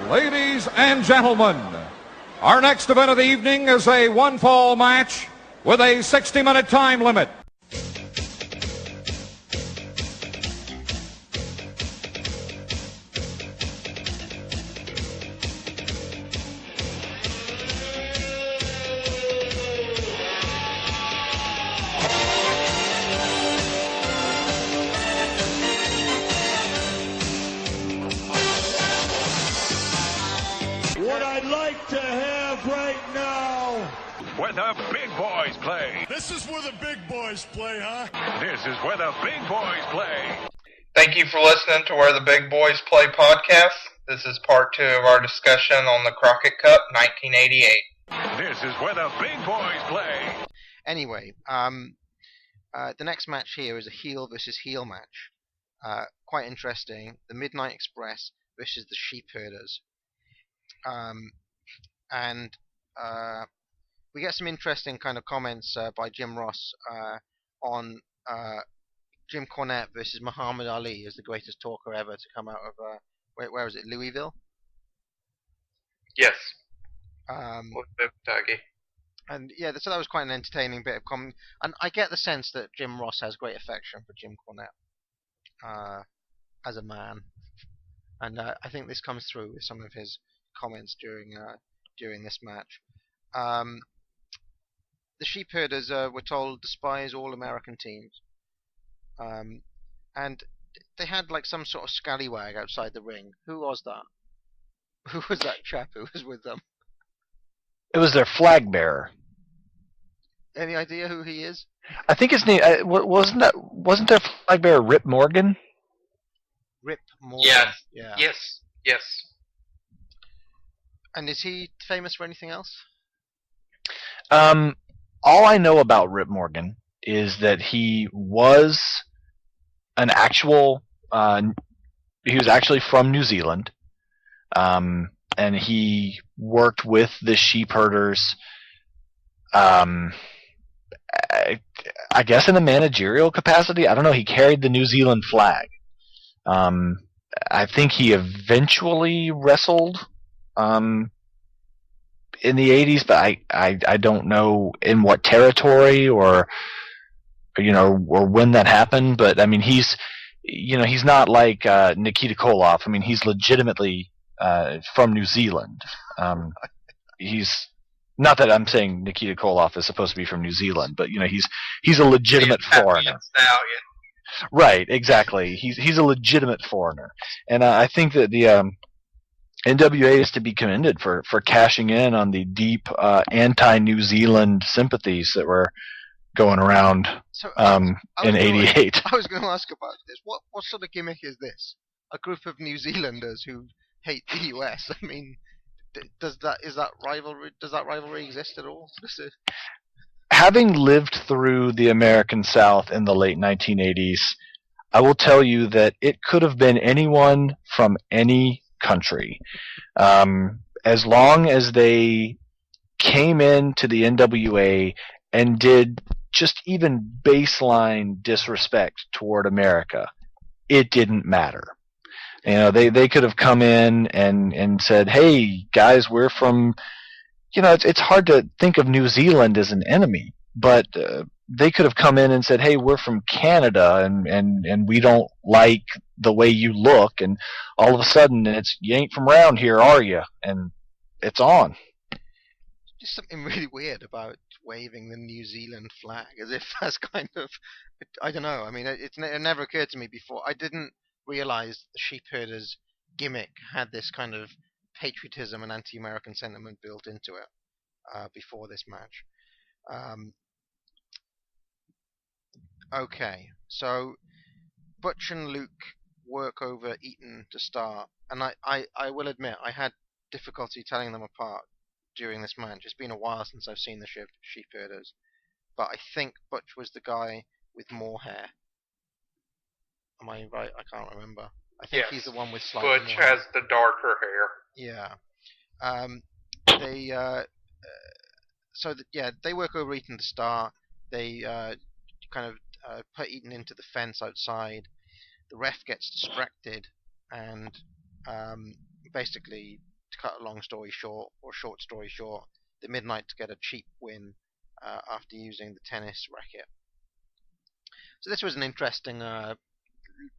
Ladies and gentlemen, our next event of the evening is a one-fall match with a 60-minute time limit. What I'd like to have right now, where the big boys play. this is where the big boys play, huh? This is where the big boys play. Thank you for listening to Where the Big Boys Play podcast. This is part 2 of our discussion on the Crockett Cup 1988. This is where the big boys play. Anyway, the next match here is a heel versus heel match. Quite interesting. The Midnight Express versus the Sheepherders. And we get some interesting kind of comments by Jim Ross on Jim Cornette versus Muhammad Ali as the greatest talker ever to come out of where was it, Louisville? Yes. With Kentucky. And yeah, so that was quite an entertaining bit of comment. And I get the sense that Jim Ross has great affection for Jim Cornette as a man, and I think this comes through with some of his comments during this match. The Sheepherders were told despise all American teams, and they had like some sort of scallywag outside the ring. Who was that? Who was that chap who was with them? It was their flag bearer. Any idea who he is? I think his name wasn't their flag bearer Rip Morgan? Rip Morgan. Yes. Yeah. Yes. And is he famous for anything else? All I know about Rip Morgan is that he was an actual. He was actually from New Zealand, and he worked with the sheepherders. I guess in a managerial capacity. I don't know. He carried the New Zealand flag. I think he eventually wrestled in the 80s, but I don't know in what territory or when that happened. But I mean, he's not like Nikita Koloff. I mean, he's legitimately from New Zealand. He's not that I'm saying Nikita Koloff is supposed to be from New Zealand, but he's a legitimate foreigner. Right, exactly. He's a legitimate foreigner, and I think that the NWA is to be commended for cashing in on the deep anti-New Zealand sympathies that were going around in '88. I was going to ask about this. What sort of gimmick is this? A group of New Zealanders who hate the US. I mean, does that rivalry exist at all? Having lived through the American South in the late 1980s, I will tell you that it could have been anyone from any country. As long as they came into the NWA and did just even baseline disrespect toward America, it didn't matter. They could have come in and said, "Hey guys, we're from." It's hard to think of New Zealand as an enemy, but they could have come in and said, "Hey, we're from Canada, and we don't like the way you look," and all of a sudden it's, "You ain't from around here, are you?" And it's on. Just something really weird about waving the New Zealand flag, as if that's kind of, I don't know. I mean, it never occurred to me before. I didn't realize the Sheepherders gimmick had this kind of patriotism and anti-American sentiment built into it before this match. Okay, so Butch and Luke work over Eaton to start, and I will admit I had difficulty telling them apart during this match. It's been a while since I've seen the Sheepherders, but I think Butch was the guy with more hair. Am I right? I can't remember. I think he's the one with slightly more Butch hair. has the darker hair. Yeah. They work over Eaton to start. They kind of put Eaton into the fence outside. The ref gets distracted and basically to cut a long story short, or short story short, the Midnight to get a cheap win after using the tennis racket. So this was an interesting,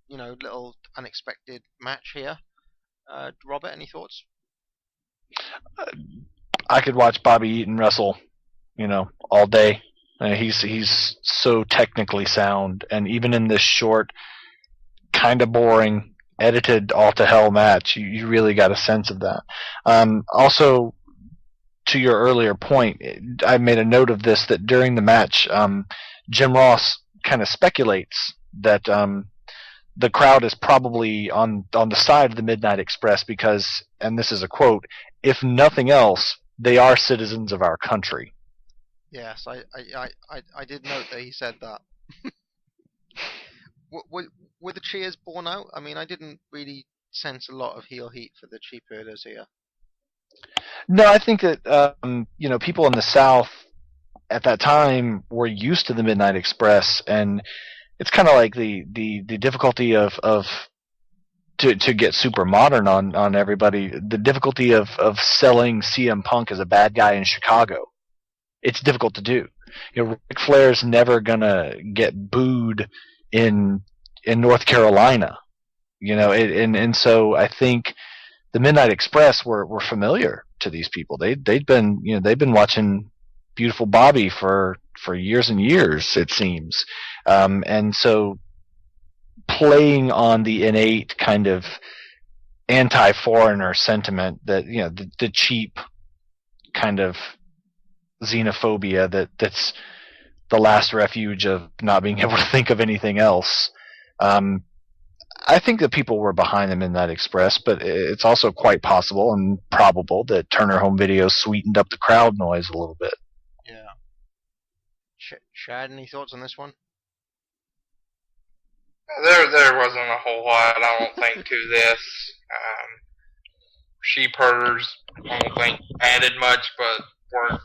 little unexpected match here. Robert, any thoughts? I could watch Bobby Eaton wrestle, all day. He's so technically sound, and even in this short, kind of boring, edited all to hell match, you really got a sense of that. Also, to your earlier point, I made a note of this, that during the match, Jim Ross kind of speculates that the crowd is probably on the side of the Midnight Express because, and this is a quote, "if nothing else, they are citizens of our country." Yes, I did note that he said that. Were the cheers borne out? I mean, I didn't really sense a lot of heel heat for the cheap herders here. No, I think that people in the South at that time were used to the Midnight Express, and it's kind of like the difficulty of to get super modern on everybody. The difficulty of selling CM Punk as a bad guy in Chicago. It's difficult to do. Ric Flair's never gonna get booed in North Carolina. And so I think the Midnight Express were familiar to these people. They'd been watching Beautiful Bobby for years and years, it seems. And so playing on the innate kind of anti-foreigner sentiment that, the cheap kind of xenophobia that's the last refuge of not being able to think of anything else. I think that people were behind the Midnight Express, but it's also quite possible and probable that Turner Home Video sweetened up the crowd noise a little bit. Yeah. Chad, any thoughts on this one? There wasn't a whole lot, I don't think, to this. Sheep herders, I don't think, added much, but weren't,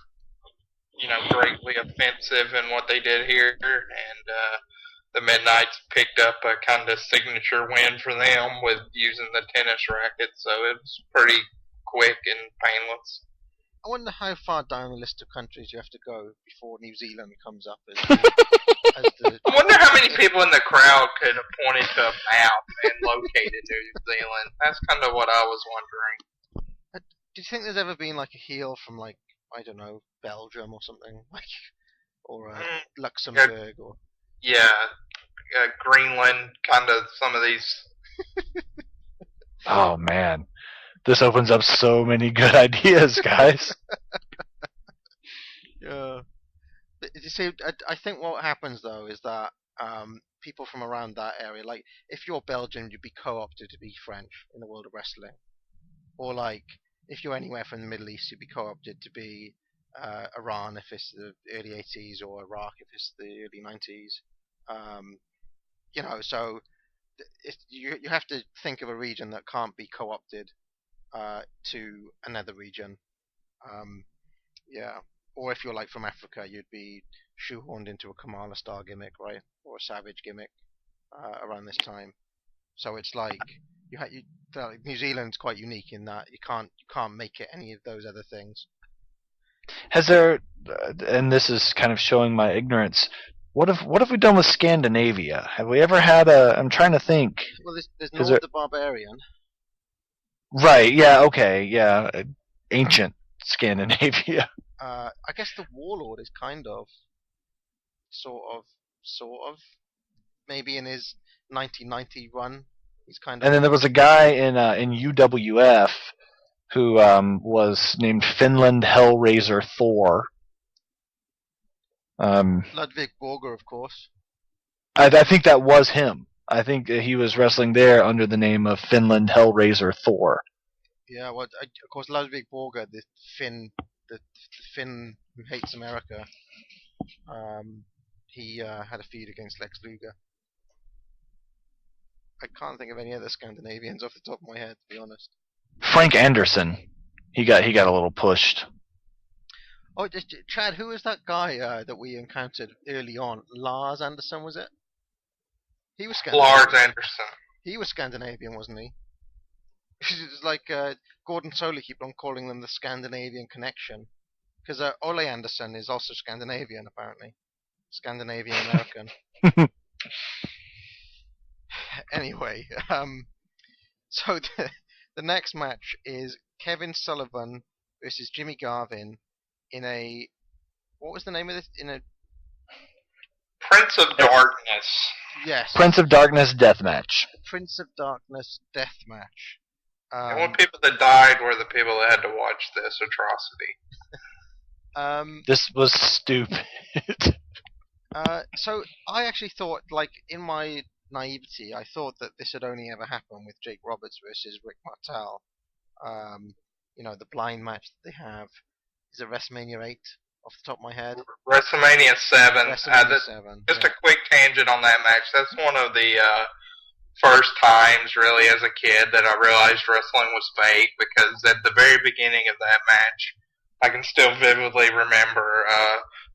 greatly offensive in what they did here. And the Midnights picked up a kind of signature win for them with using the tennis racket, so it was pretty quick and painless. I wonder how far down the list of countries you have to go before New Zealand comes up as I wonder how many people in the crowd could have pointed to a map and located New Zealand. That's kind of what I was wondering. Do you think there's ever been like a heel from like, I don't know, Belgium or something, or Luxembourg, or Greenland, kind of some of these. Oh man, this opens up so many good ideas, guys. Yeah. You see, I think what happens though is that people from around that area, like if you're Belgian, you'd be co-opted to be French in the world of wrestling, or like if you're anywhere from the Middle East, you'd be co-opted to be Iran if it's the early 80s, or Iraq if it's the early 90s. So you have to think of a region that can't be co-opted to another region. Or if you're like from Africa, you'd be shoehorned into a Kamala Star gimmick, right, or a Savage gimmick around this time. So it's like New Zealand's quite unique in that you can't make it any of those other things. Has there, and this is kind of showing my ignorance, what have we done with Scandinavia? Have we ever had I'm trying to think. Well, there's Nord the Barbarian. Right, yeah, okay, yeah. Ancient Scandinavia. I guess the Warlord is kind of, sort of, maybe in his 1990 run, he's kind of. And then there was a guy in UWF who was named Finland Hellraiser Thor. Ludwig Borger, of course. I think that was him. I think he was wrestling there under the name of Finland Hellraiser Thor. Yeah, well, of course, Ludwig Borger, the Finn who hates America. He had a feud against Lex Luger. I can't think of any other Scandinavians off the top of my head, to be honest. Frank Anderson, he got a little pushed. Oh, Chad, who was that guy that we encountered early on? Lars Anderson, was it? He was Scandinavian. Lars Anderson. He was Scandinavian, wasn't he? It's like Gordon Solie keep on calling them the Scandinavian connection. Because Ole Anderson is also Scandinavian, apparently. Scandinavian American. Anyway, so the next match is Kevin Sullivan versus Jimmy Garvin in a... What was the name of this? In a... Prince of Darkness. Yes. Prince of Darkness deathmatch. Prince of Darkness death match. The only people that died were the people that had to watch this atrocity. This was stupid. So I actually thought, like, in my naivety, I thought that this had only ever happened with Jake Roberts versus Rick Martel. The blind match that they have. Is it WrestleMania 8 off the top of my head? WrestleMania 7. WrestleMania 7. Just a quick tangent on that match. That's one of the first times, really, as a kid that I realized wrestling was fake, because at the very beginning of that match, I can still vividly remember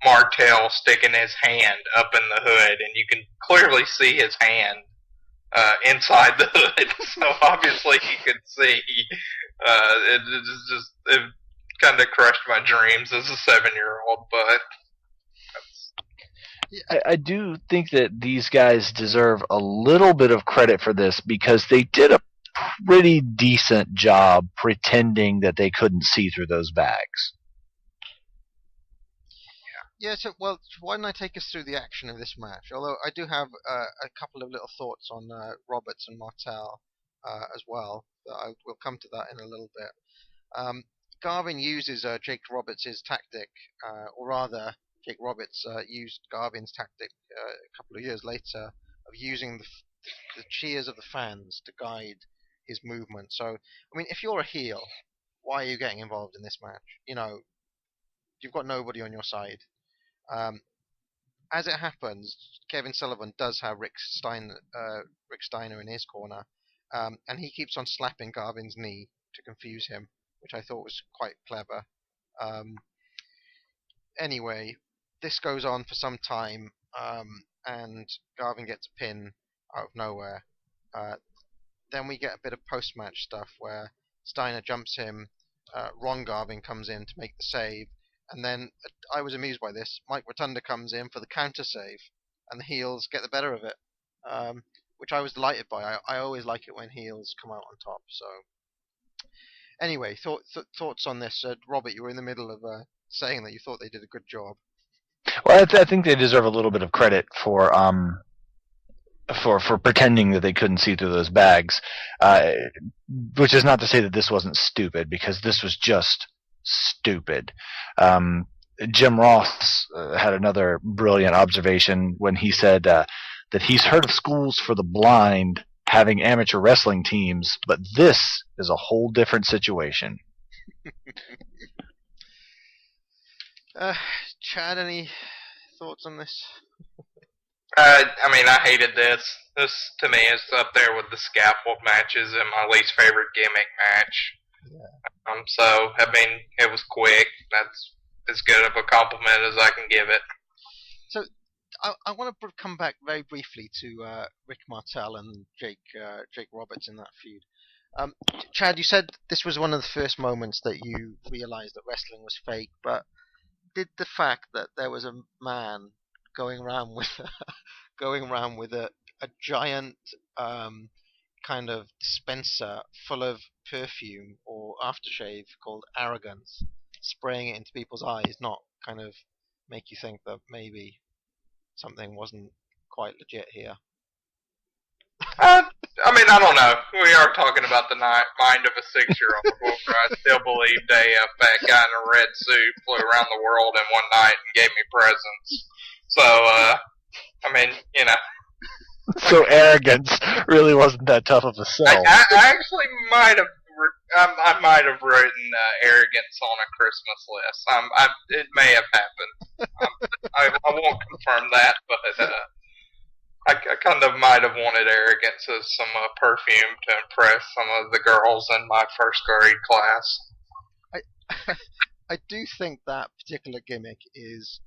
Martel sticking his hand up in the hood, and you can clearly see his hand inside the hood. So obviously he could see. It kind of crushed my dreams as a 7-year-old, but I do think that these guys deserve a little bit of credit for this, because they did a pretty decent job pretending that they couldn't see through those bags. Yeah, so, well, why don't I take us through the action of this match? Although I do have a couple of little thoughts on Roberts and Martel as well. But we'll come to that in a little bit. Garvin uses Jake Roberts' tactic, or rather, Jake Roberts used Garvin's tactic a couple of years later of using the cheers of the fans to guide his movement. So, I mean, if you're a heel, why are you getting involved in this match? You've got nobody on your side. As it happens, Kevin Sullivan does have Rick Steiner in his corner, and he keeps on slapping Garvin's knee to confuse him, which I thought was quite clever. Anyway, this goes on for some time, and Garvin gets a pin out of nowhere. Then we get a bit of post-match stuff where Steiner jumps him, Ron Garvin comes in to make the save, and then I was amused by this. Mike Rotunda comes in for the counter save, and the heels get the better of it, which I was delighted by. I always like it when heels come out on top. So, anyway, thoughts on this? Robert, you were in the middle of saying that you thought they did a good job. Well, I think they deserve a little bit of credit for pretending that they couldn't see through those bags, which is not to say that this wasn't stupid, because this was just stupid. Jim Ross had another brilliant observation when he said that he's heard of schools for the blind having amateur wrestling teams, but this is a whole different situation. Chad, any thoughts on this? I mean, I hated this. This, to me, is up there with the scaffold matches and my least favorite gimmick match. Yeah. So, I mean, it was quick. That's as good of a compliment as I can give it. So, I want to come back very briefly to Rick Martel and Jake Roberts in that feud. Chad, you said this was one of the first moments that you realized that wrestling was fake, but did the fact that there was a man going around with a giant kind of dispenser full of perfume or aftershave called Arrogance, spraying it into people's eyes, not kind of make you think that maybe something wasn't quite legit here? I mean, I don't know. We are talking about the mind of a 6-year-old. Where I still believed a fat guy in a red suit flew around the world in one night and gave me presents. So, I mean, you know. So Arrogance really wasn't that tough of a sell. I actually might have. I might have written Arrogance on a Christmas list. It may have happened. I won't confirm that, but I kind of might have wanted Arrogance as some perfume to impress some of the girls in my first grade class. I do think that particular gimmick is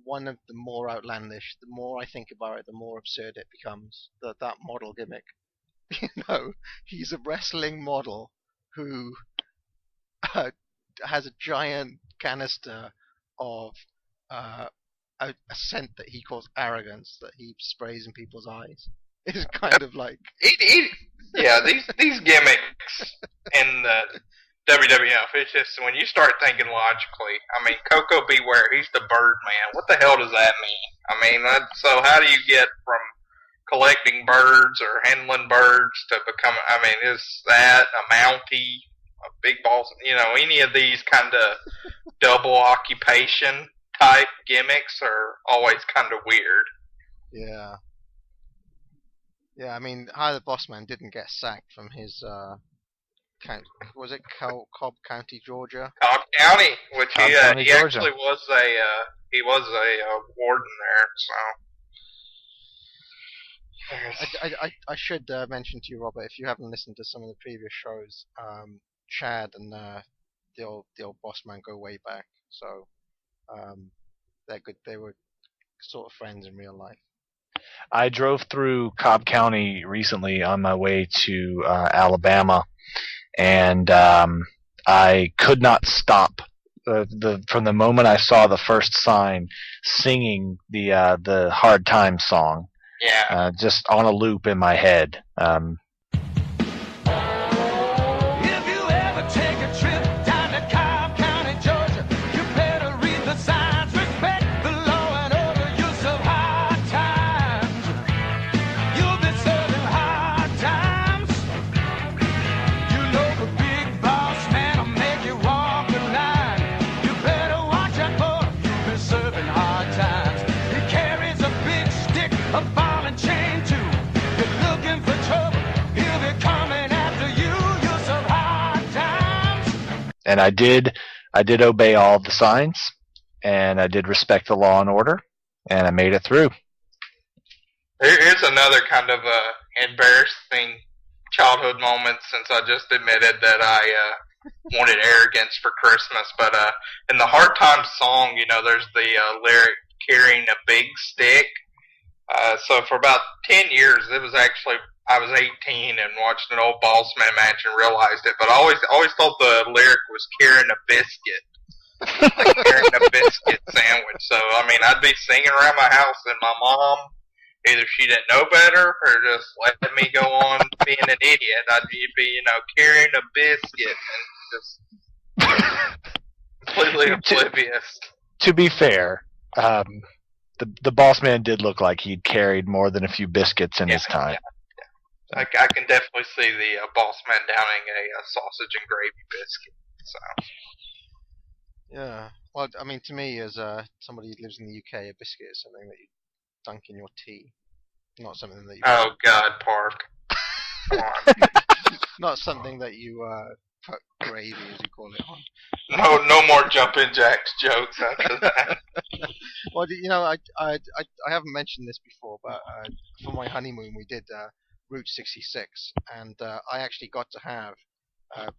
one of the more outlandish. The more I think about it, the more absurd it becomes. That model gimmick. He's a wrestling model who has a giant canister of a scent that he calls arrogance that he sprays in people's eyes. It's kind of like Yeah, these gimmicks in the WWF, it's just when you start thinking logically. I mean, Coco Beware, he's the Birdman. What the hell does that mean? I mean, so how do you get from collecting birds or handling birds to become? I mean, is that a Mountie, a Big Boss? You know, any of these kind of double occupation type gimmicks are always kind of weird. Yeah. Yeah, I mean, Hi the Bossman didn't get sacked from his, was it Cobb County, Georgia? Cobb County, which Cobb he County, Georgia. actually was a warden there, so. I should mention to you, Robert, if you haven't listened to some of the previous shows, Chad and the old Bossman go way back, so they're good. They were sort of friends in real life. I drove through Cobb County recently on my way to Alabama, and I could not stop from the moment I saw the first sign singing the Hard Times song. Yeah. Just on a loop in my head. If you ever take a trip down to Cobb County, Georgia, you better read the signs, respect the law and order, you'll serve hard times. You'll be serving hard times. You know the big boss man will make you walk the line. You better watch out for him, you'll be serving hard times. He carries a big stick, a ball and chain too. You're looking for trouble, he'll be coming after you. You'll serve hard times. And I did obey all the signs, and I did respect the law and order, and I made it through. Here's another kind of embarrassing childhood moment, since I just admitted that I wanted arrogance for Christmas. But in the Hard Times song, you know, there's the lyric carrying a big stick. So for about 10 years, I was 18 and watched an old Bossman match and realized it. But I always thought the lyric was carrying a biscuit, like carrying a biscuit sandwich. So I mean, I'd be singing around my house, and my mom, either she didn't know better or just let me go on being an idiot. I'd be, you know, carrying a biscuit and just completely oblivious. To be fair, the Bossman did look like he'd carried more than a few biscuits in his time. Yeah. I can definitely see the Bossman downing a sausage and gravy biscuit. So. Yeah. Well, I mean, to me, as somebody who lives in the UK, a biscuit is something that you dunk in your tea, not something that you. Oh God, Park. Come on. Not something that you put gravy, as you call it, on. No more jumping jacks jokes after that. Well, you know, I haven't mentioned this before, but for my honeymoon we did Route 66, and I actually got to have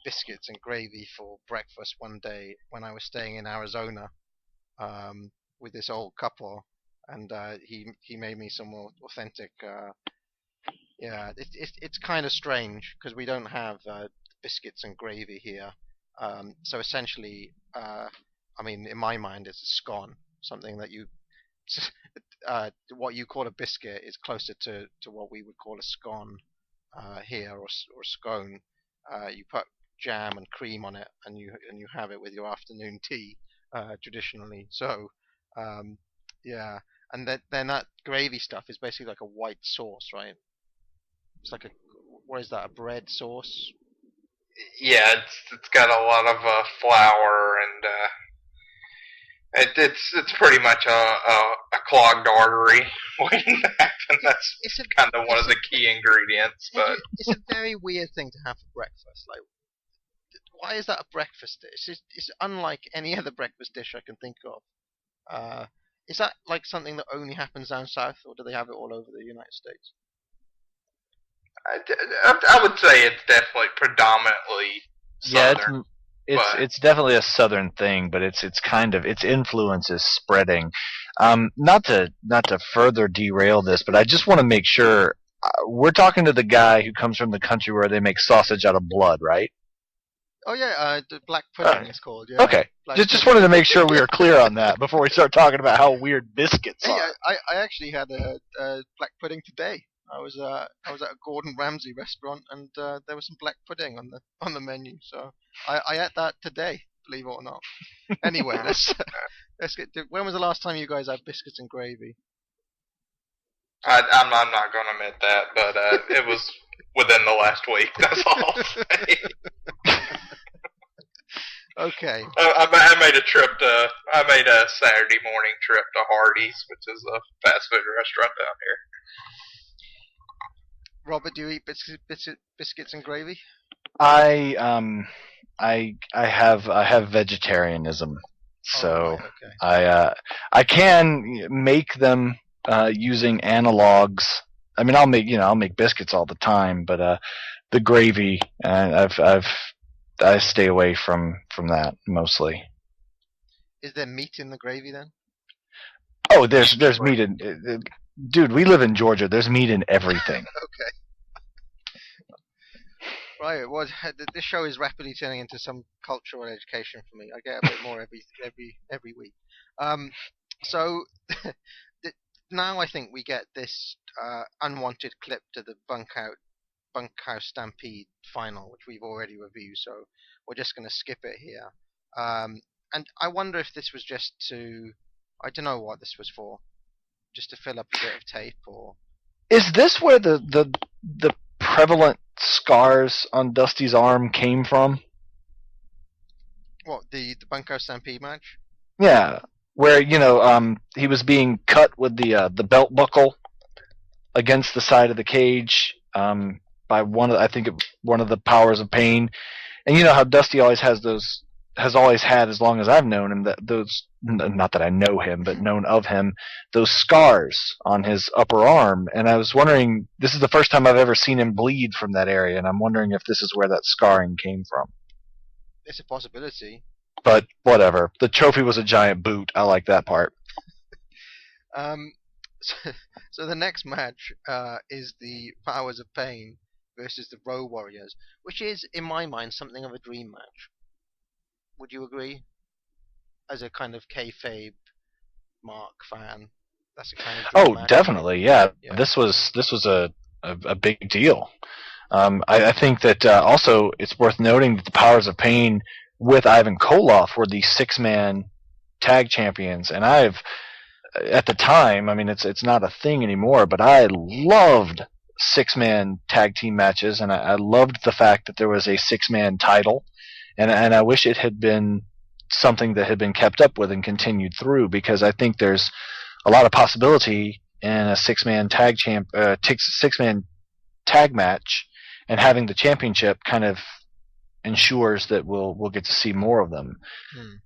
biscuits and gravy for breakfast one day when I was staying in Arizona with this old couple, and he made me some more authentic. Yeah, it's kind of strange because we don't have biscuits and gravy here. So essentially, I mean, in my mind, it's a scone, something that you. What you call a biscuit is closer to what we would call a scone here, or scone. You put jam and cream on it, and you have it with your afternoon tea traditionally. So yeah, and then that gravy stuff is basically like a white sauce, right? It's like what is that? A bread sauce? Yeah, it's got a lot of flour and. It's pretty much a clogged artery waiting to happen. That's kind of one of the key ingredients. But it's a very weird thing to have for breakfast. Like, why is that a breakfast dish? It's unlike any other breakfast dish I can think of. Is that like something that only happens down south, or do they have it all over the United States? I would say it's definitely predominantly southern. Yeah, it's definitely a southern thing, but its influence is spreading. Not to further derail this, but I just want to make sure we're talking to the guy who comes from the country where they make sausage out of blood, right? Oh yeah, the black pudding it's called. Yeah. Okay, Black just pudding. wanted to make sure we were clear on that before we start talking about how weird biscuits Hey, are. I actually had a black pudding today. I was at a Gordon Ramsay restaurant, and there was some black pudding on the menu. So I ate that today, believe it or not. Anyway, let's get to, when was the last time you guys had biscuits and gravy? I'm not going to admit that, but it was within the last week. That's all I'll say. Okay. I made a Saturday morning trip to Hardee's, which is a fast food restaurant down here. Robert, do you eat biscuits and gravy? I have vegetarianism, so Oh, right, okay. I can make them using analogs. I mean, I'll make biscuits all the time, but the gravy, I stay away from that mostly. Is there meat in the gravy then? Oh, there's meat in. Dude, we live in Georgia. There's meat in everything. Okay. Right. Well, this show is rapidly turning into some cultural education for me. I get a bit more every week. So now I think we get this unwanted clip to the bunkhouse stampede final, which we've already reviewed. So we're just going to skip it here. And I wonder if this was just to, I don't know what this was for, just to fill up a bit of tape, or Is this where the prevalent scars on Dusty's arm came from? what, the bunkhouse stampede match? Yeah, where he was being cut with the belt buckle against the side of the cage by one of the powers of pain, and you know how Dusty always has had, as long as I've known him, not that I know him, but known of him, those scars on his upper arm. And I was wondering, this is the first time I've ever seen him bleed from that area, and I'm wondering if this is where that scarring came from. It's a possibility. But whatever. The trophy was a giant boot. I like that part. So the next match is the Powers of Pain versus the Row Warriors, which is, in my mind, something of a dream match. Would you agree? As a kind of kayfabe Mark fan, that's a kind of dream match. Definitely, yeah. This was a big deal. I think that also it's worth noting that the Powers of Pain with Ivan Koloff were the 6-man tag champions, and at the time, I mean it's not a thing anymore, but I loved 6-man tag team matches, and I loved the fact that there was a 6-man title. And I wish it had been something that had been kept up with and continued through, because I think there's a lot of possibility in a 6-man tag match, and having the championship kind of ensures that we'll get to see more of them.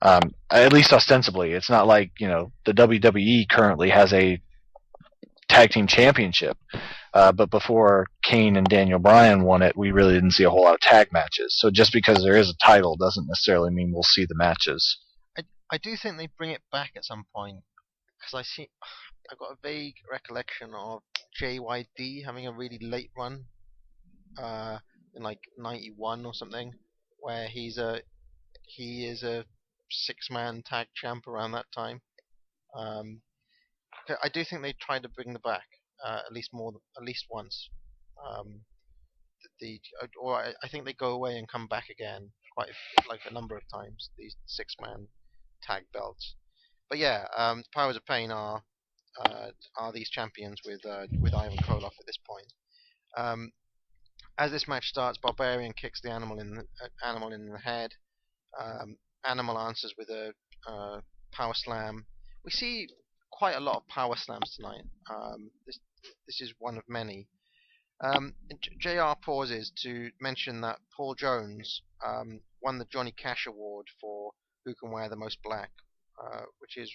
At least ostensibly. It's not like the WWE currently has a tag team championship. But before Kane and Daniel Bryan won it, we really didn't see a whole lot of tag matches. So just because there is a title doesn't necessarily mean we'll see the matches. I do think they bring it back at some point, because I've got a vague recollection of JYD having a really late run in like 91 or something, where he is a 6-man tag champ around that time. I do think they try to bring them back. At least once. I think they go away and come back again like a number of times. These 6-man tag belts. But yeah, Powers of Pain are these champions with Ivan Koloff at this point. As this match starts, Barbarian kicks the animal in the head. Animal answers with a power slam. We see quite a lot of power slams tonight. This is one of many. JR pauses to mention that Paul Jones won the Johnny Cash Award for Who Can Wear the Most Black, which is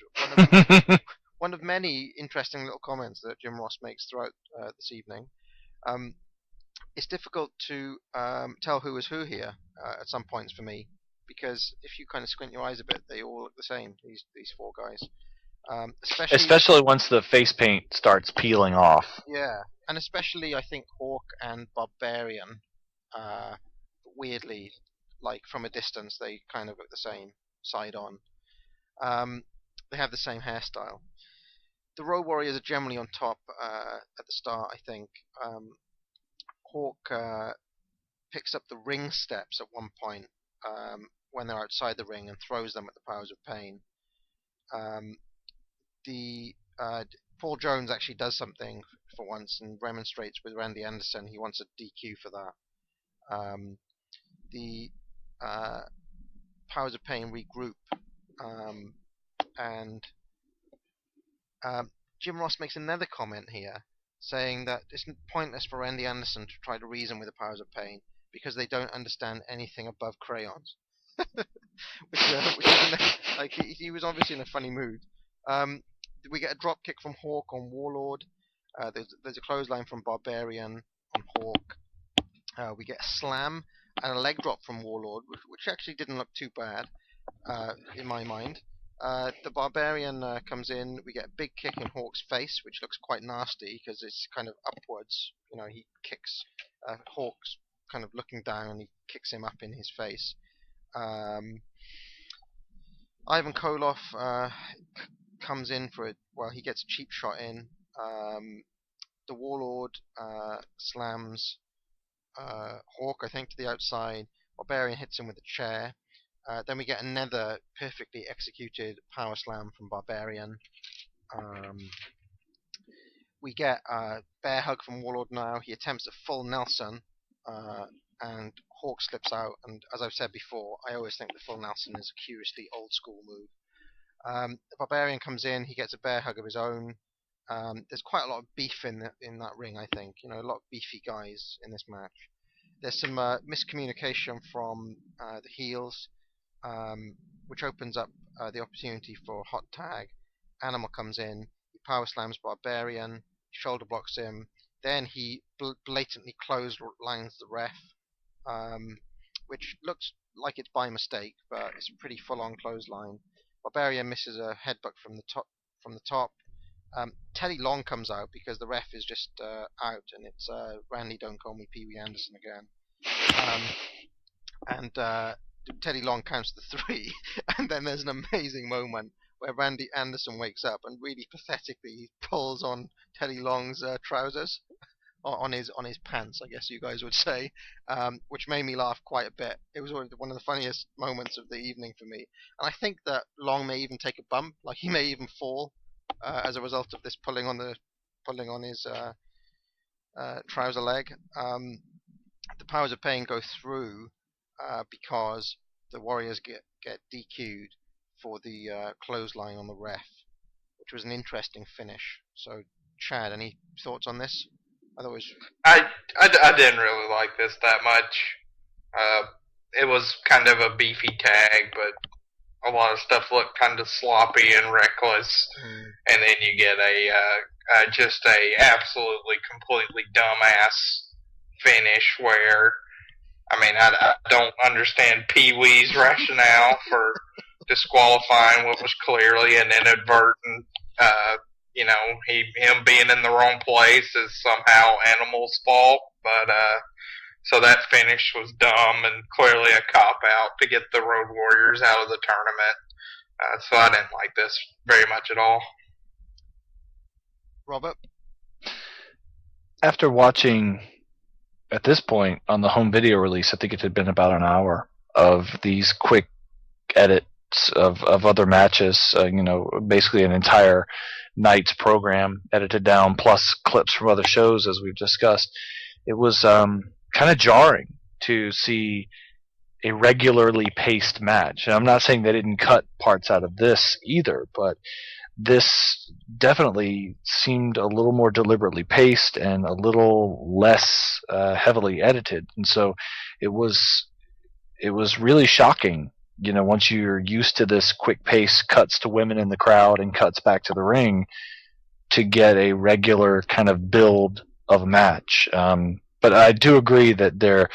one of many interesting little comments that Jim Ross makes throughout this evening. It's difficult to tell who is who here at some points for me, because if you kind of squint your eyes a bit, they all look the same. These 4 guys. Especially once the face paint starts peeling off. Yeah, and especially I think Hawk and Barbarian, weirdly, like from a distance they kind of look the same, side on. They have the same hairstyle. The Road Warriors are generally on top at the start, I think. Hawk picks up the ring steps at one point when they're outside the ring and throws them at the Powers of Pain. Paul Jones actually does something for once and remonstrates with Randy Anderson. He wants a DQ for that. The Powers of Pain regroup, and Jim Ross makes another comment here, saying that it's pointless for Randy Anderson to try to reason with the Powers of Pain because they don't understand anything above crayons. which is like he was obviously in a funny mood. We get a drop kick from Hawk on Warlord. There's a clothesline from Barbarian on Hawk. We get a slam and a leg drop from Warlord, which actually didn't look too bad in my mind. The Barbarian comes in. We get a big kick in Hawk's face, which looks quite nasty because it's kind of upwards. You know, he kicks Hawk's kind of looking down and he kicks him up in his face. Ivan Koloff comes in for it. Well, he gets a cheap shot in. The Warlord slams Hawk, I think, to the outside. Barbarian hits him with a chair. Then we get another perfectly executed power slam from Barbarian. We get a bear hug from Warlord now. He attempts a full Nelson, and Hawk slips out. And as I've said before, I always think the full Nelson is a curiously old school move. The Barbarian comes in. He gets a bear hug of his own. There's quite a lot of beef in that ring, I think. You know, a lot of beefy guys in this match. There's some miscommunication from the heels, which opens up the opportunity for a hot tag. Animal comes in, he power slams Barbarian, shoulder blocks him, then he blatantly clotheslines the ref, which looks like it's by mistake, but it's a pretty full-on clothesline. Barbarian misses a headbutt from the top. Teddy Long comes out because the ref is just out, and it's Randy Don't Call Me Pee Wee Anderson again. And Teddy Long counts to 3, and then there's an amazing moment where Randy Anderson wakes up and really pathetically pulls on Teddy Long's trousers, on his pants, I guess you guys would say, which made me laugh quite a bit. It was one of the funniest moments of the evening for me, and I think that Long may even take a bump, like he may even fall as a result of this pulling on his trouser leg. The Powers of Pain go through because the Warriors get DQ'd for the clothesline on the ref, which was an interesting finish. So, Chad, any thoughts on this? I didn't really like this that much. It was kind of a beefy tag, but a lot of stuff looked kind of sloppy and reckless. And then you get just a absolutely completely dumbass finish where, I mean, I don't understand Pee Wee's rationale for disqualifying what was clearly an inadvertent, him being in the wrong place is somehow Animal's fault. But, so that finish was dumb and clearly a cop-out to get the Road Warriors out of the tournament. So I didn't like this very much at all. Robert? After watching, at this point, on the home video release, I think it had been about an hour of these quick edits of other matches, basically an entire night's program edited down, plus clips from other shows, as we've discussed. It was kind of jarring to see a regularly paced match. And I'm not saying they didn't cut parts out of this either, but this definitely seemed a little more deliberately paced and a little less heavily edited. And so it was really shocking, once you're used to this quick pace, cuts to women in the crowd and cuts back to the ring, to get a regular kind of build of a match. But I do agree that there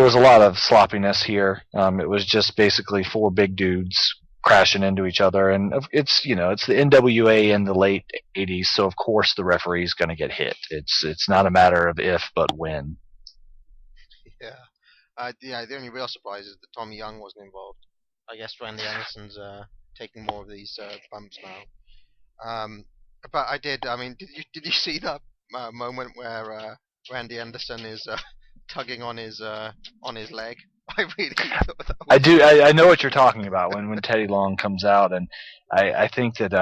was a lot of sloppiness here. It was just basically 4 big dudes crashing into each other, and it's the NWA in the late 80s, so of course the referee's going to get hit. It's not a matter of if, but when. Yeah. Yeah, the only real surprise is that Tommy Young wasn't involved. I guess Randy Anderson's taking more of these bumps now. But I did. I mean, did you see that moment where Randy Anderson is tugging on his leg? I really thought that was... I do. I know what you're talking about when Teddy Long comes out, and I think that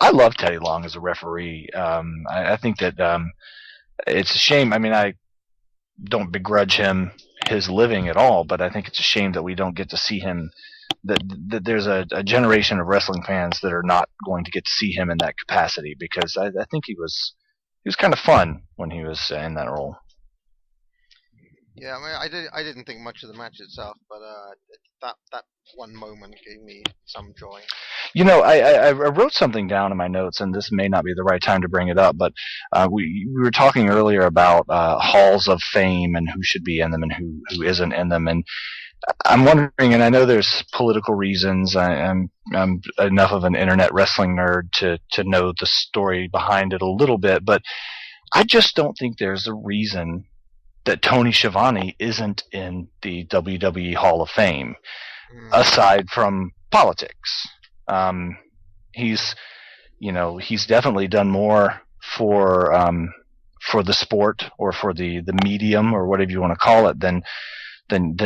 I love Teddy Long as a referee. I think that it's a shame. I mean, I don't begrudge him his living at all, but I think it's a shame that we don't get to see him. That there's a generation of wrestling fans that are not going to get to see him in that capacity, because I think he was kind of fun when he was in that role. Yeah, I mean, I didn't think much of the match itself, but that one moment gave me some joy. You know, I wrote something down in my notes, and this may not be the right time to bring it up, but we were talking earlier about halls of fame and who should be in them and who isn't in them, and I'm wondering, and I know there's political reasons. I'm enough of an internet wrestling nerd to know the story behind it a little bit, but I just don't think there's a reason that Tony Schiavone isn't in the WWE Hall of Fame, aside from politics. He's definitely done more for the sport or for the medium or whatever you want to call it than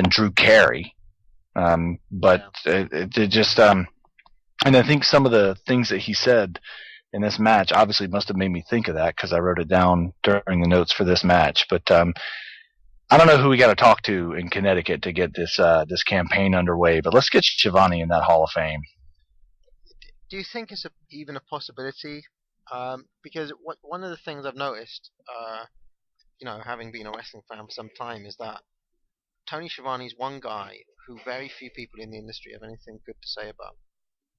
Drew Carey. But it just and I think some of the things that he said in this match obviously must have made me think of that, because I wrote it down during the notes for this match. But I don't know who we got to talk to in Connecticut to get this campaign underway, but let's get Schiavone in that Hall of Fame. Do you think it's even a possibility? Because one of the things I've noticed, having been a wrestling fan for some time, is that Tony Schiavone's one guy who very few people in the industry have anything good to say about.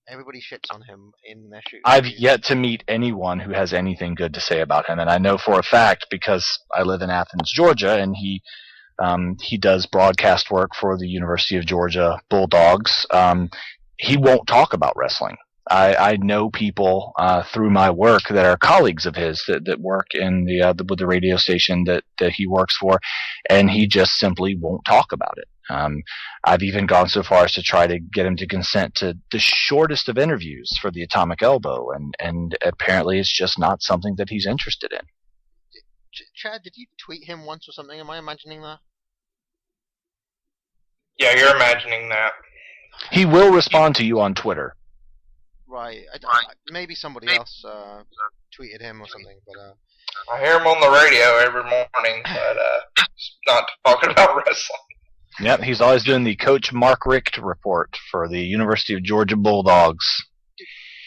Everybody shits on him in their shoot. I've yet to meet anyone who has anything good to say about him, and I know for a fact, because I live in Athens, Georgia, and he does broadcast work for the University of Georgia Bulldogs. He won't talk about wrestling. I know people through my work that are colleagues of his that work in with the radio station that he works for, and he just simply won't talk about it. I've even gone so far as to try to get him to consent to the shortest of interviews for the Atomic Elbow, and apparently it's just not something that he's interested in. Chad, did you tweet him once or something? Am I imagining that? Yeah, you're imagining that. He will respond to you on Twitter. Right. Maybe somebody else tweeted him or something, but I hear him on the radio every morning, but not talking about wrestling. Yep, he's always doing the Coach Mark Richt report for the University of Georgia Bulldogs.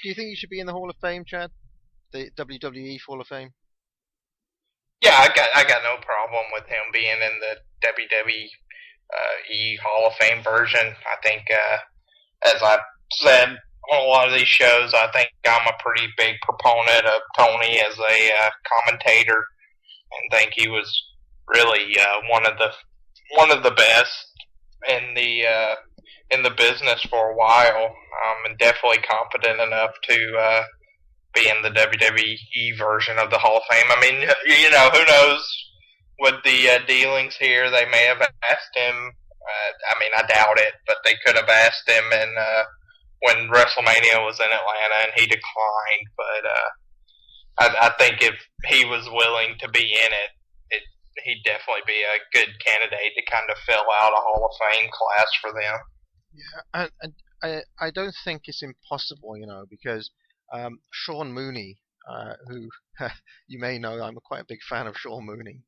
Do you think he should be in the Hall of Fame, Chad? The WWE Hall of Fame? Yeah, I got no problem with him being in the WWE Hall of Fame version. I think, as I've said on a lot of these shows, I think I'm a pretty big proponent of Tony as a commentator, and think he was really one of the best in the business for a while, and definitely competent enough to be in the WWE version of the Hall of Fame. I mean, who knows with the dealings here? They may have asked him. I mean, I doubt it, but they could have asked him and when WrestleMania was in Atlanta, and he declined. But I think if he was willing to be in it, he'd definitely be a good candidate to kind of fill out a Hall of Fame class for them. Yeah, I don't think it's impossible, because Sean Mooney, who you may know, I'm quite a big fan of Sean Mooney.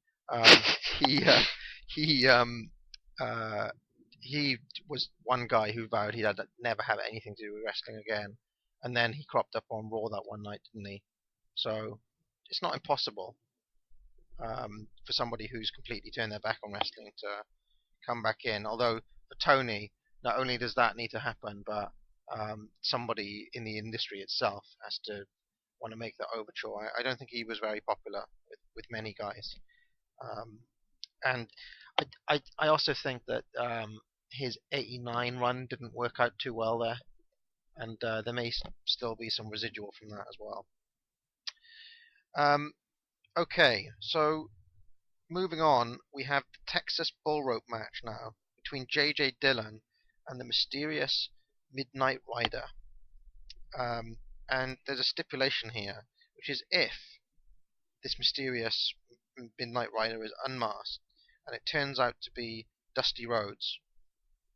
He was one guy who vowed he'd never have anything to do with wrestling again, and then he cropped up on Raw that one night, didn't he? So it's not impossible for somebody who's completely turned their back on wrestling to come back in. Although for Tony, not only does that need to happen, but somebody in the industry itself has to want to make that overture. I don't think he was very popular with many guys, and I also think that his '89 run didn't work out too well there, and there may still be some residual from that as well. Okay, so moving on, we have the Texas Bull Rope match now between J.J. Dillon and the mysterious Midnight Rider. And there's a stipulation here, which is if this mysterious Midnight Rider is unmasked and it turns out to be Dusty Rhodes,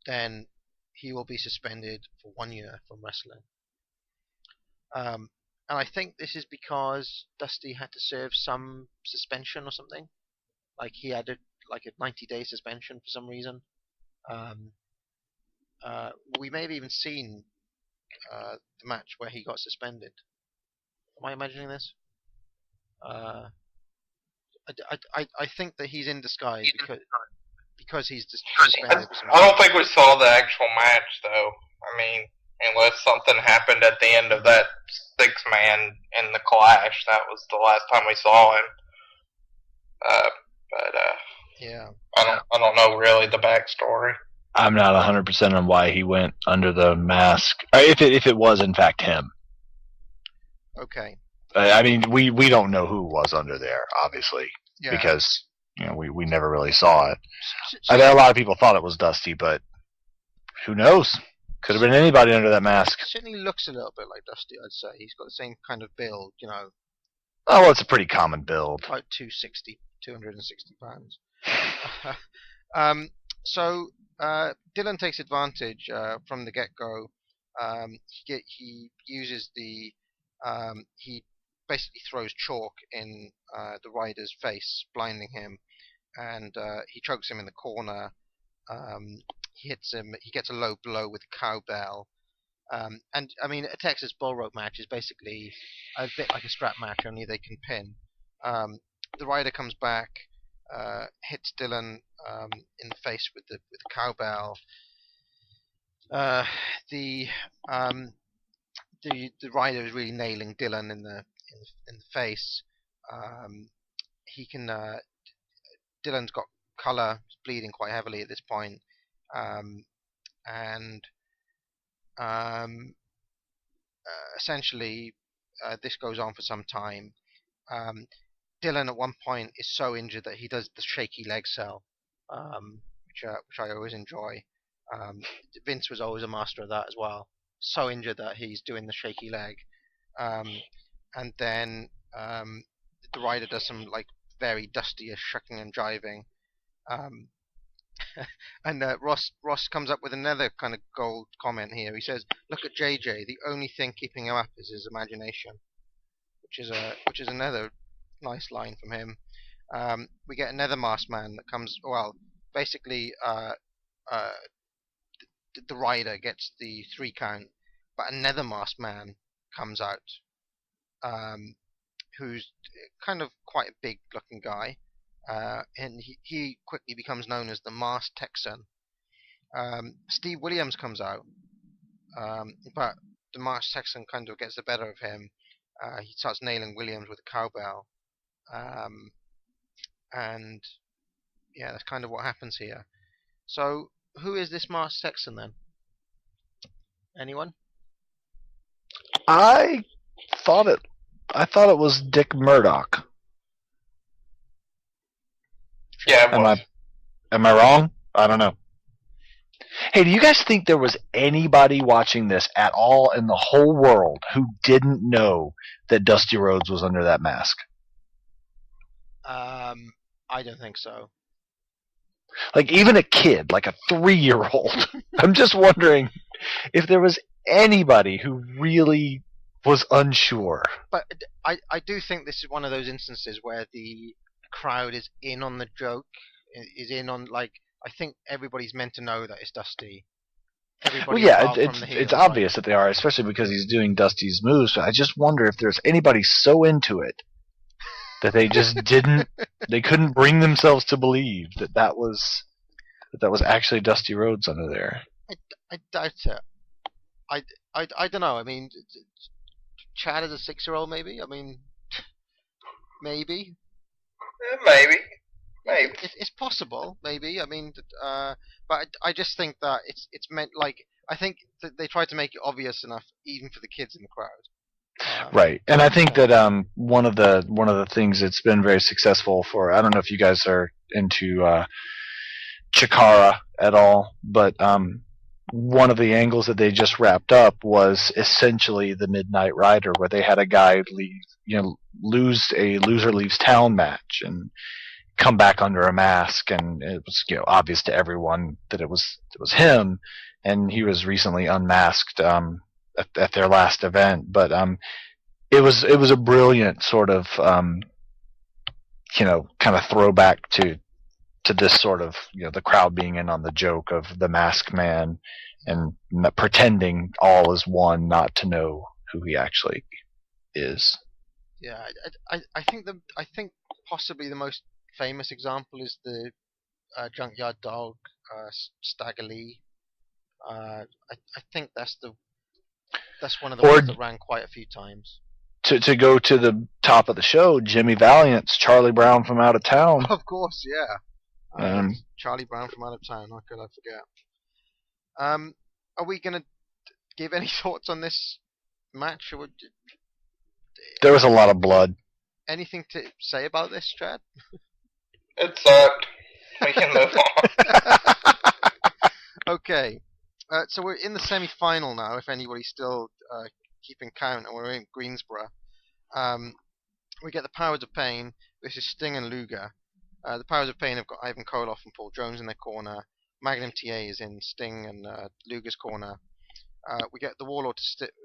then he will be suspended for 1 year from wrestling. And I think this is because Dusty had to serve some suspension or something. Like he had a 90-day suspension for some reason. We may have even seen the match where he got suspended. Am I imagining this? I think that he's in disguise because he's suspended. I don't think we saw the actual match, though. I mean, unless something happened at the end of that 6-man in the clash, that was the last time we saw him. Yeah. I don't know really the backstory. I'm not 100% on why he went under the mask. If it was in fact him. Okay. I mean, we don't know who was under there, obviously, Yeah. because we never really saw it. So, I know a lot of people thought it was Dusty, but who knows? Could have been anybody under that mask. certainly looks a little bit like Dusty, I'd say. He's got the same kind of build, Oh, well, it's a pretty common build. about 260 pounds. So Dillon takes advantage from the get-go. He uses he basically throws chalk in the rider's face, blinding him, and he chokes him in the corner. He hits him. He gets a low blow with a cowbell. And I mean, a Texas bull rope match is basically a bit like a strap match, only they can pin. The rider comes back, hits Dillon in the face with the cowbell. The rider is really nailing Dillon in the face. Dillon's got colour, he's bleeding quite heavily at this point, essentially this goes on for some time. Dillon at one point is so injured that he does the shaky leg sell, which I always enjoy. Vince was always a master of that as well. So injured that he's doing the shaky leg, and then the rider does some very dusty-ish shucking and jiving, and Ross comes up with another kind of gold comment here. He says, "Look at JJ. The only thing keeping him up is his imagination," which is another nice line from him. We get another masked man that comes. Well, basically, the rider gets the 3 count, but another masked man comes out, who's kind of quite a big looking guy, and he quickly becomes known as the Masked Texan. Steve Williams comes out, but the Masked Texan kind of gets the better of him. He starts nailing Williams with a cowbell, and yeah, that's kind of what happens here. So, who is this Masked Texan then? Anyone? I thought it was Dick Murdoch. Yeah, it was. Am I wrong? I don't know. Hey, do you guys think there was anybody watching this at all in the whole world who didn't know that Dusty Rhodes was under that mask? I don't think so. Like, even a kid, like a 3-year-old. I'm just wondering if there was anybody who really was unsure. But I do think this is one of those instances where the crowd is in on the joke, is in on, I think everybody's meant to know that it's Dusty. Well, yeah, it's obvious that they are, especially because he's doing Dusty's moves, but I just wonder if there's anybody so into it that they just they couldn't bring themselves to believe that was actually Dusty Rhodes under there. I doubt it. I don't know. I mean, Chad is a 6-year-old, maybe. I mean, maybe. Maybe. It's possible, maybe. I mean, but I just think that it's meant I think that they tried to make it obvious enough, even for the kids in the crowd. Right, and I think that one of the things that's been very successful for, I don't know if you guys are into Chikara at all, but one of the angles that they just wrapped up was essentially the Midnight Rider, where they had a guy lose a loser leaves town match and come back under a mask, and it was obvious to everyone that it was him, and he was recently unmasked at their last event, but it was a brilliant sort of kind of throwback to this sort of the crowd being in on the joke of the masked man and pretending all is one, not to know who he actually is. Yeah, I think possibly the most famous example is the Junkyard Dog Stagger Lee. I think that's one of the ones that ran quite a few times. To go to the top of the show, Jimmy Valiant's Charlie Brown from Out of Town. Of course, yeah. Charlie Brown from Out of Town. How could I forget? Are we going to give any thoughts on this match? Or there was a lot of blood. Anything to say about this, Chad? It sucked. We can move on. Okay. So we're in the semi-final now, if anybody's still keeping count, and we're in Greensboro. We get the Powers of Pain. This is Sting and Luger. The Powers of Pain have got Ivan Koloff and Paul Jones in their corner. Magnum TA is in Sting and Luger's corner. We get the Warlord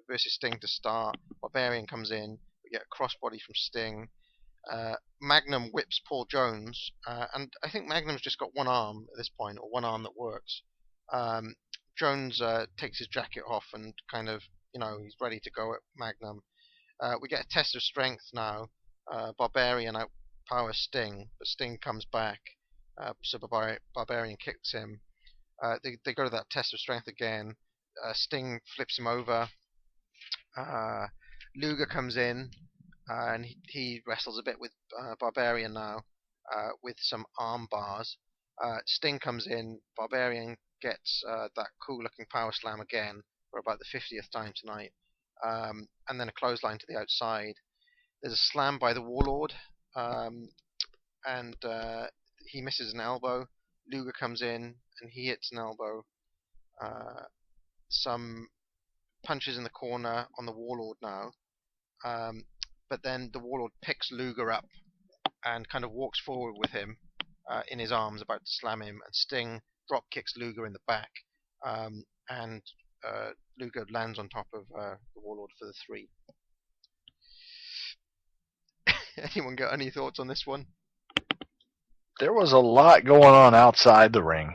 versus Sting to start. Barbarian comes in. We get a crossbody from Sting. Magnum whips Paul Jones, and I think Magnum's just got one arm at this point, or one arm that works. Jones takes his jacket off and kind of, he's ready to go at Magnum. We get a test of strength now. Barbarian outpowers Sting, but Sting comes back, so Barbarian kicks him. They go to that test of strength again. Sting flips him over. Luger comes in, and he wrestles a bit with Barbarian now, with some arm bars. Sting comes in. Barbarian gets that cool-looking power slam again for about the 50th time tonight, and then a clothesline to the outside. There's a slam by the Warlord, and he misses an elbow. Luger comes in, and he hits an elbow. Some punches in the corner on the Warlord now, but then the Warlord picks Luger up and kind of walks forward with him in his arms, about to slam him, and Sting drop kicks Luger in the back, and Luger lands on top of the Warlord for the 3. Anyone got any thoughts on this one? There was a lot going on outside the ring.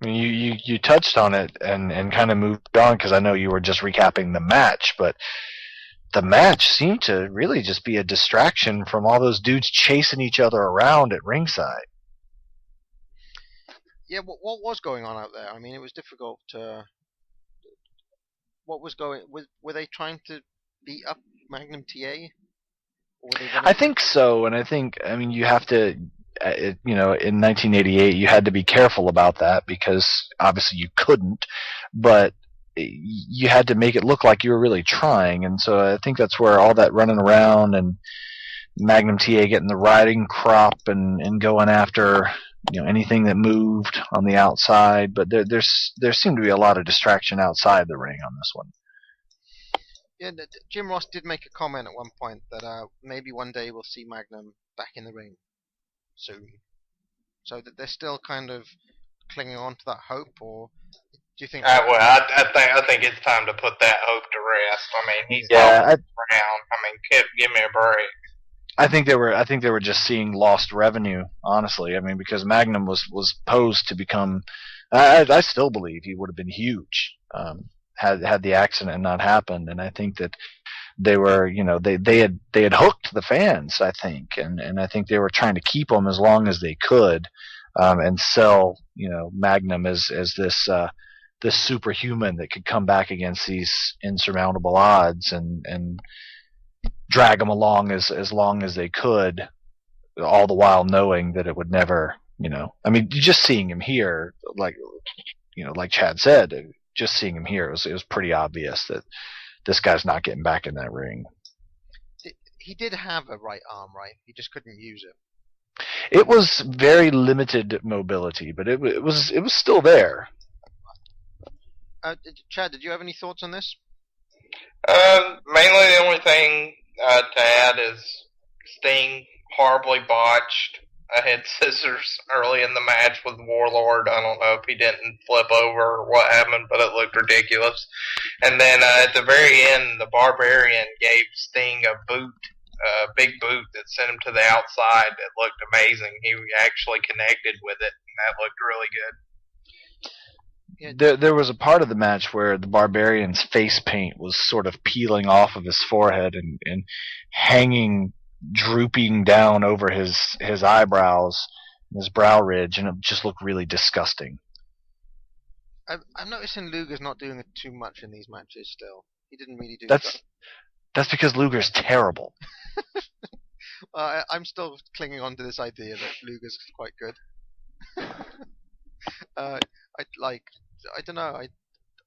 I mean, you touched on it and kind of moved on, because I know you were just recapping the match, but the match seemed to really just be a distraction from all those dudes chasing each other around at ringside. Yeah, what was going on out there? I mean, it was difficult to... What was going... Were they trying to beat up Magnum TA? Or were they I think so, and I mean, you have to... in 1988, you had to be careful about that, because obviously you couldn't, but you had to make it look like you were really trying, and so I think that's where all that running around and Magnum TA getting the riding crop and going after anything that moved on the outside, but there seemed to be a lot of distraction outside the ring on this one. Yeah, Jim Ross did make a comment at one point that maybe one day we'll see Magnum back in the ring soon. So that they're still kind of clinging on to that hope, or do you think? I think it's time to put that hope to rest. I mean, he's around. I mean, Kip, give me a break. I think they were just seeing lost revenue, honestly. I mean, because Magnum was posed to become. I still believe he would have been huge had the accident not happened, and I think that they were, they had hooked the fans, I think, and I think they were trying to keep them as long as they could, and sell, Magnum as this superhuman that could come back against these insurmountable odds and drag them along as long as they could, all the while knowing that it would never, I mean, just seeing him here, like Chad said, just seeing him here, it was pretty obvious this guy's not getting back in that ring. He did have a right arm, right? He just couldn't use it. It was very limited mobility, but it was still there. Chad, did you have any thoughts on this? Mainly the only thing to add is Sting horribly botched a head scissors early in the match with Warlord. I don't know if he didn't flip over or what happened, but it looked ridiculous. And then at the very end, the Barbarian gave Sting a boot, a big boot that sent him to the outside. It looked amazing. He actually connected with it, and that looked really good. There was a part of the match where the Barbarian's face paint was sort of peeling off of his forehead and hanging, drooping down over his eyebrows, his brow ridge, and it just looked really disgusting. I'm noticing Luger's not doing it too much in these matches still. He didn't really do That's because Luger's terrible. I'm still clinging on to this idea that Luger's quite good. I don't know.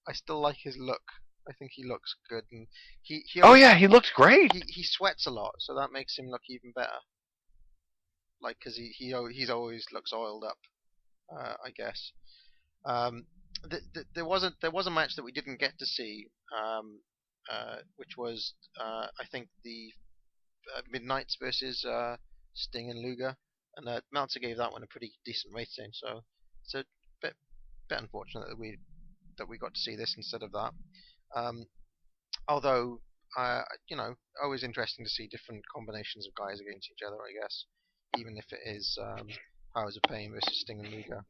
I still like his look. I think he looks good, and he Oh yeah, he looked great. He sweats a lot, so that makes him look even better. Like, because he always looks oiled up, I guess. There was a match that we didn't get to see, which was I think the Midnights versus Sting and Luger, and Meltzer gave that one a pretty decent rating. So it's a bit unfortunate that we got to see this instead of that. Although always interesting to see different combinations of guys against each other, I guess, even if it is Powers of Pain versus Sting and Luger.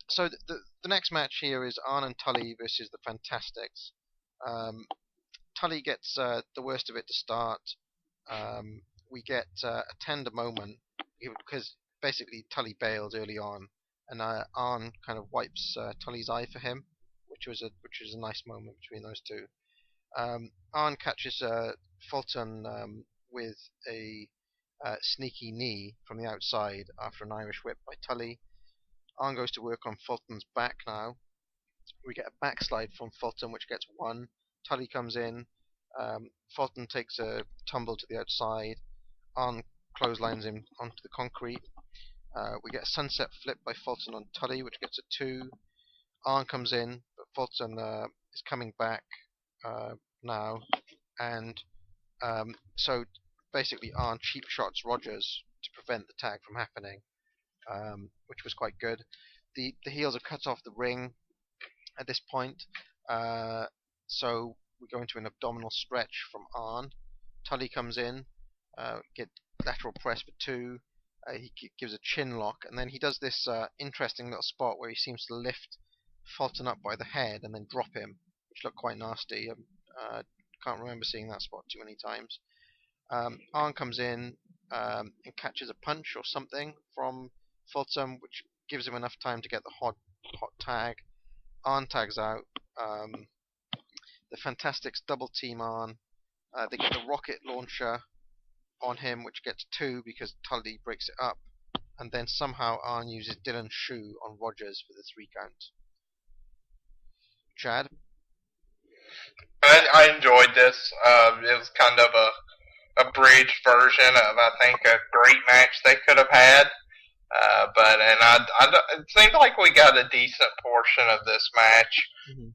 So the next match here is Arn and Tully versus the Fantastics. Tully gets the worst of it to start. We get a tender moment because basically Tully bails early on, and Arn kind of wipes Tully's eye for him, which was a nice moment between those two. Arn catches Fulton with a sneaky knee from the outside after an Irish whip by Tully. Arn goes to work on Fulton's back now. We get a backslide from Fulton, which gets one. Tully comes in. Fulton takes a tumble to the outside. Arn clotheslines him onto the concrete. We get a sunset flip by Fulton on Tully, which gets a 2. Arn comes in, but Fulton is coming back now, and so basically Arn cheap shots Rogers to prevent the tag from happening, which was quite good. The heels are cut off the ring at this point, so we go into an abdominal stretch from Arn. Tully comes in, get lateral press for 2. He gives a chin lock, and then he does this interesting little spot where he seems to lift Fulton up by the head and then drop him, which looked quite nasty. Can't remember seeing that spot too many times. Arn comes in and catches a punch or something from Fulton, which gives him enough time to get the hot tag. Arn tags out. The Fantastics double team Arn. They get the rocket launcher on him, which gets 2 because Tully breaks it up, and then somehow Arn uses Dylan's shoe on Rogers for the 3 count. Chad? I enjoyed this. It was kind of a bridge version of, I think, a great match they could have had. It seemed like we got a decent portion of this match. Mm-hmm.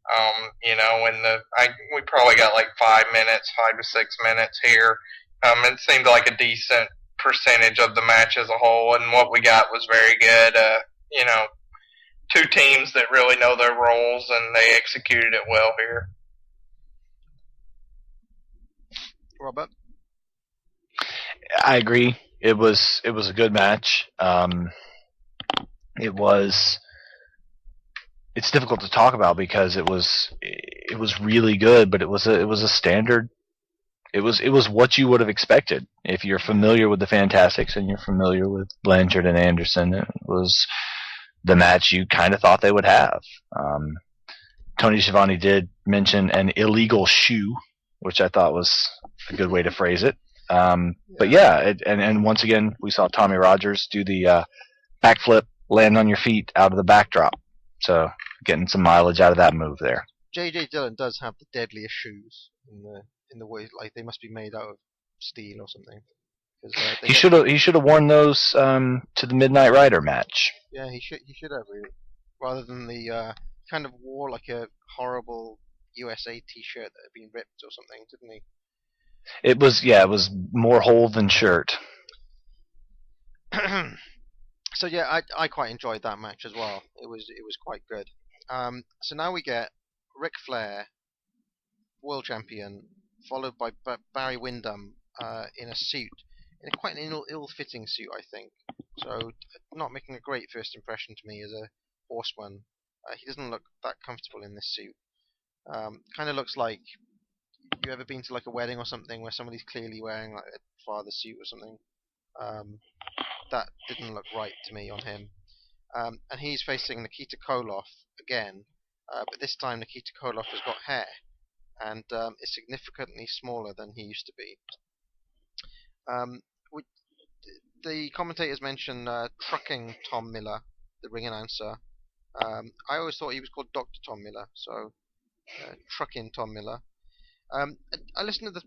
We probably got like 5 to 6 minutes here. It seemed like a decent percentage of the match as a whole, and what we got was very good. 2 teams that really know their roles, and they executed it well here. Robert? I agree. It was a good match. It's difficult to talk about because it was really good, but it was a standard. It was what you would have expected if you're familiar with the Fantastics and you're familiar with Blanchard and Anderson. It was the match you kind of thought they would have. Tony Schiavone did mention an illegal shoe, which I thought was a good way to phrase it. But yeah, and once again, we saw Tommy Rogers do the backflip, land on your feet out of the backdrop. So getting some mileage out of that move there. J.J. Dillon does have the deadliest shoes. in the way, like they must be made out of steel or something. He should have worn those to the Midnight Rider match. Yeah, he should have really, rather than the kind of wore like a horrible USA T-shirt that had been ripped or something, didn't he? It was more hole than shirt. So yeah, I quite enjoyed that match as well. It was quite good. So now we get Ric Flair, world champion, followed by Barry Windham in a suit, in quite an ill-fitting suit, I think. So not making a great first impression to me as a horseman. He doesn't look that comfortable in this suit. Kind of looks like, you ever been to like a wedding or something where somebody's clearly wearing like a father suit or something? That didn't look right to me on him. And he's facing Nikita Koloff again, but this time Nikita Koloff has got hair and is significantly smaller than he used to be. The commentators mention trucking Tom Miller, the ring announcer. I always thought he was called Dr. Tom Miller, so trucking Tom Miller. I listened to the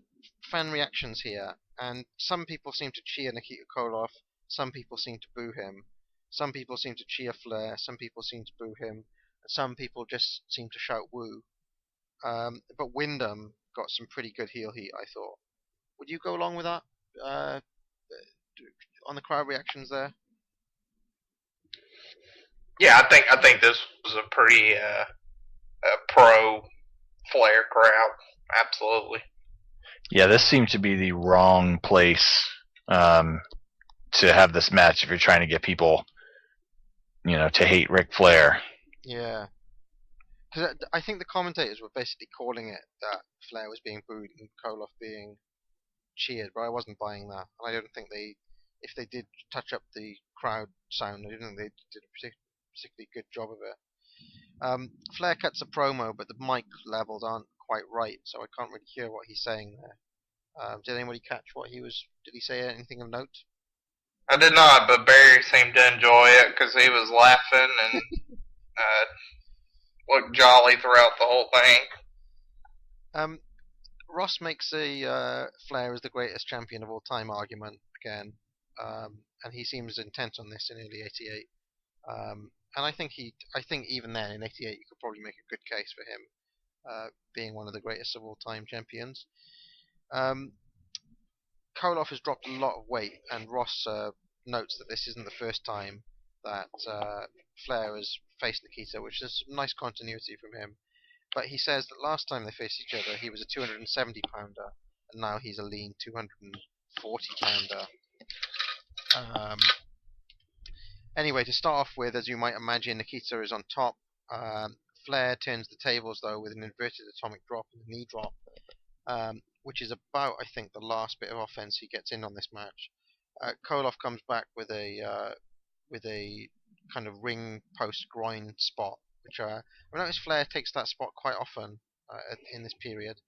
fan reactions here, and some people seem to cheer Nikita Koloff, some people seem to boo him, some people seem to cheer Flair, some people seem to boo him, and some people just seem to shout woo. But Windham got some pretty good heel heat, I thought. Would you go along with that? On the crowd reactions there? Yeah, I think this was a pretty pro Flair crowd. Absolutely. Yeah, this seemed to be the wrong place to have this match if you're trying to get people, to hate Ric Flair. Yeah. Because I think the commentators were basically calling it that Flair was being booed and Koloff being cheered, but I wasn't buying that. And I don't think if they did touch up the crowd sound, I don't think they did a particularly good job of it. Flair cuts a promo, but the mic levels aren't quite right, so I can't really hear what he's saying there. Did anybody catch what he was? Did he say anything of note? I did not, but Barry seemed to enjoy it because he was laughing and looked jolly throughout the whole thing. Ross makes a Flair is the greatest champion of all time argument again, and he seems intent on this in early '88. And I think even then in '88 you could probably make a good case for him being one of the greatest of all time champions. Koloff has dropped a lot of weight, and Ross notes that this isn't the first time that Flair has faced Nikita, which is some nice continuity from him. But he says that last time they faced each other, he was a 270-pounder, and now he's a lean 240-pounder. Anyway, to start off with, as you might imagine, Nikita is on top. Flair turns the tables, though, with an inverted atomic drop and a knee drop, which is about, I think, the last bit of offense he gets in on this match. Koloff comes back with a kind of ring post groin spot, which I notice Flair takes that spot quite often in this period.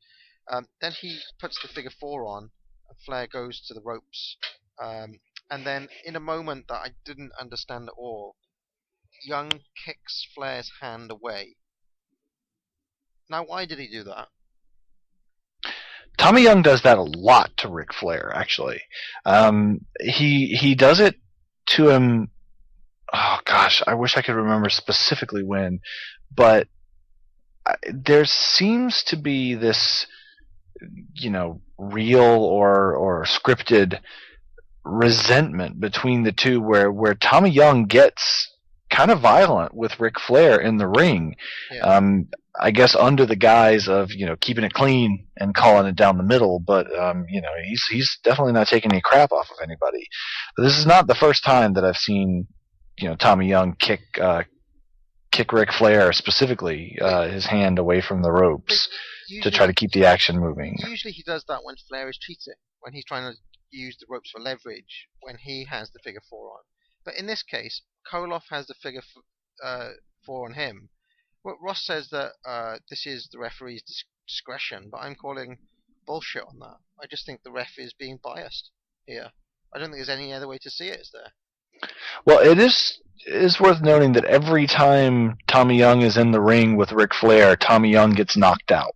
Then he puts the figure 4 on, and Flair goes to the ropes. And then, in a moment that I didn't understand at all, Young kicks Flair's hand away. Now, why did he do that? Tommy Young does that a lot to Ric Flair, actually. He does it to him. Oh gosh, I wish I could remember specifically when, but there seems to be this, real or scripted resentment between the two, where Tommy Young gets kind of violent with Ric Flair in the ring. Yeah. I guess under the guise of keeping it clean and calling it down the middle, but he's definitely not taking any crap off of anybody. But this is not the first time that I've seen Tommy Young kick Ric Flair, specifically his hand away from the ropes to try to keep the action moving. Usually he does that when Flair is cheating, when he's trying to use the ropes for leverage, when he has the figure 4 on. But in this case, Koloff has the figure 4 on him. Well, Ross says that this is the referee's discretion, but I'm calling bullshit on that. I just think the ref is being biased here. I don't think there's any other way to see it, is there? Well, it is worth noting that every time Tommy Young is in the ring with Ric Flair, Tommy Young gets knocked out.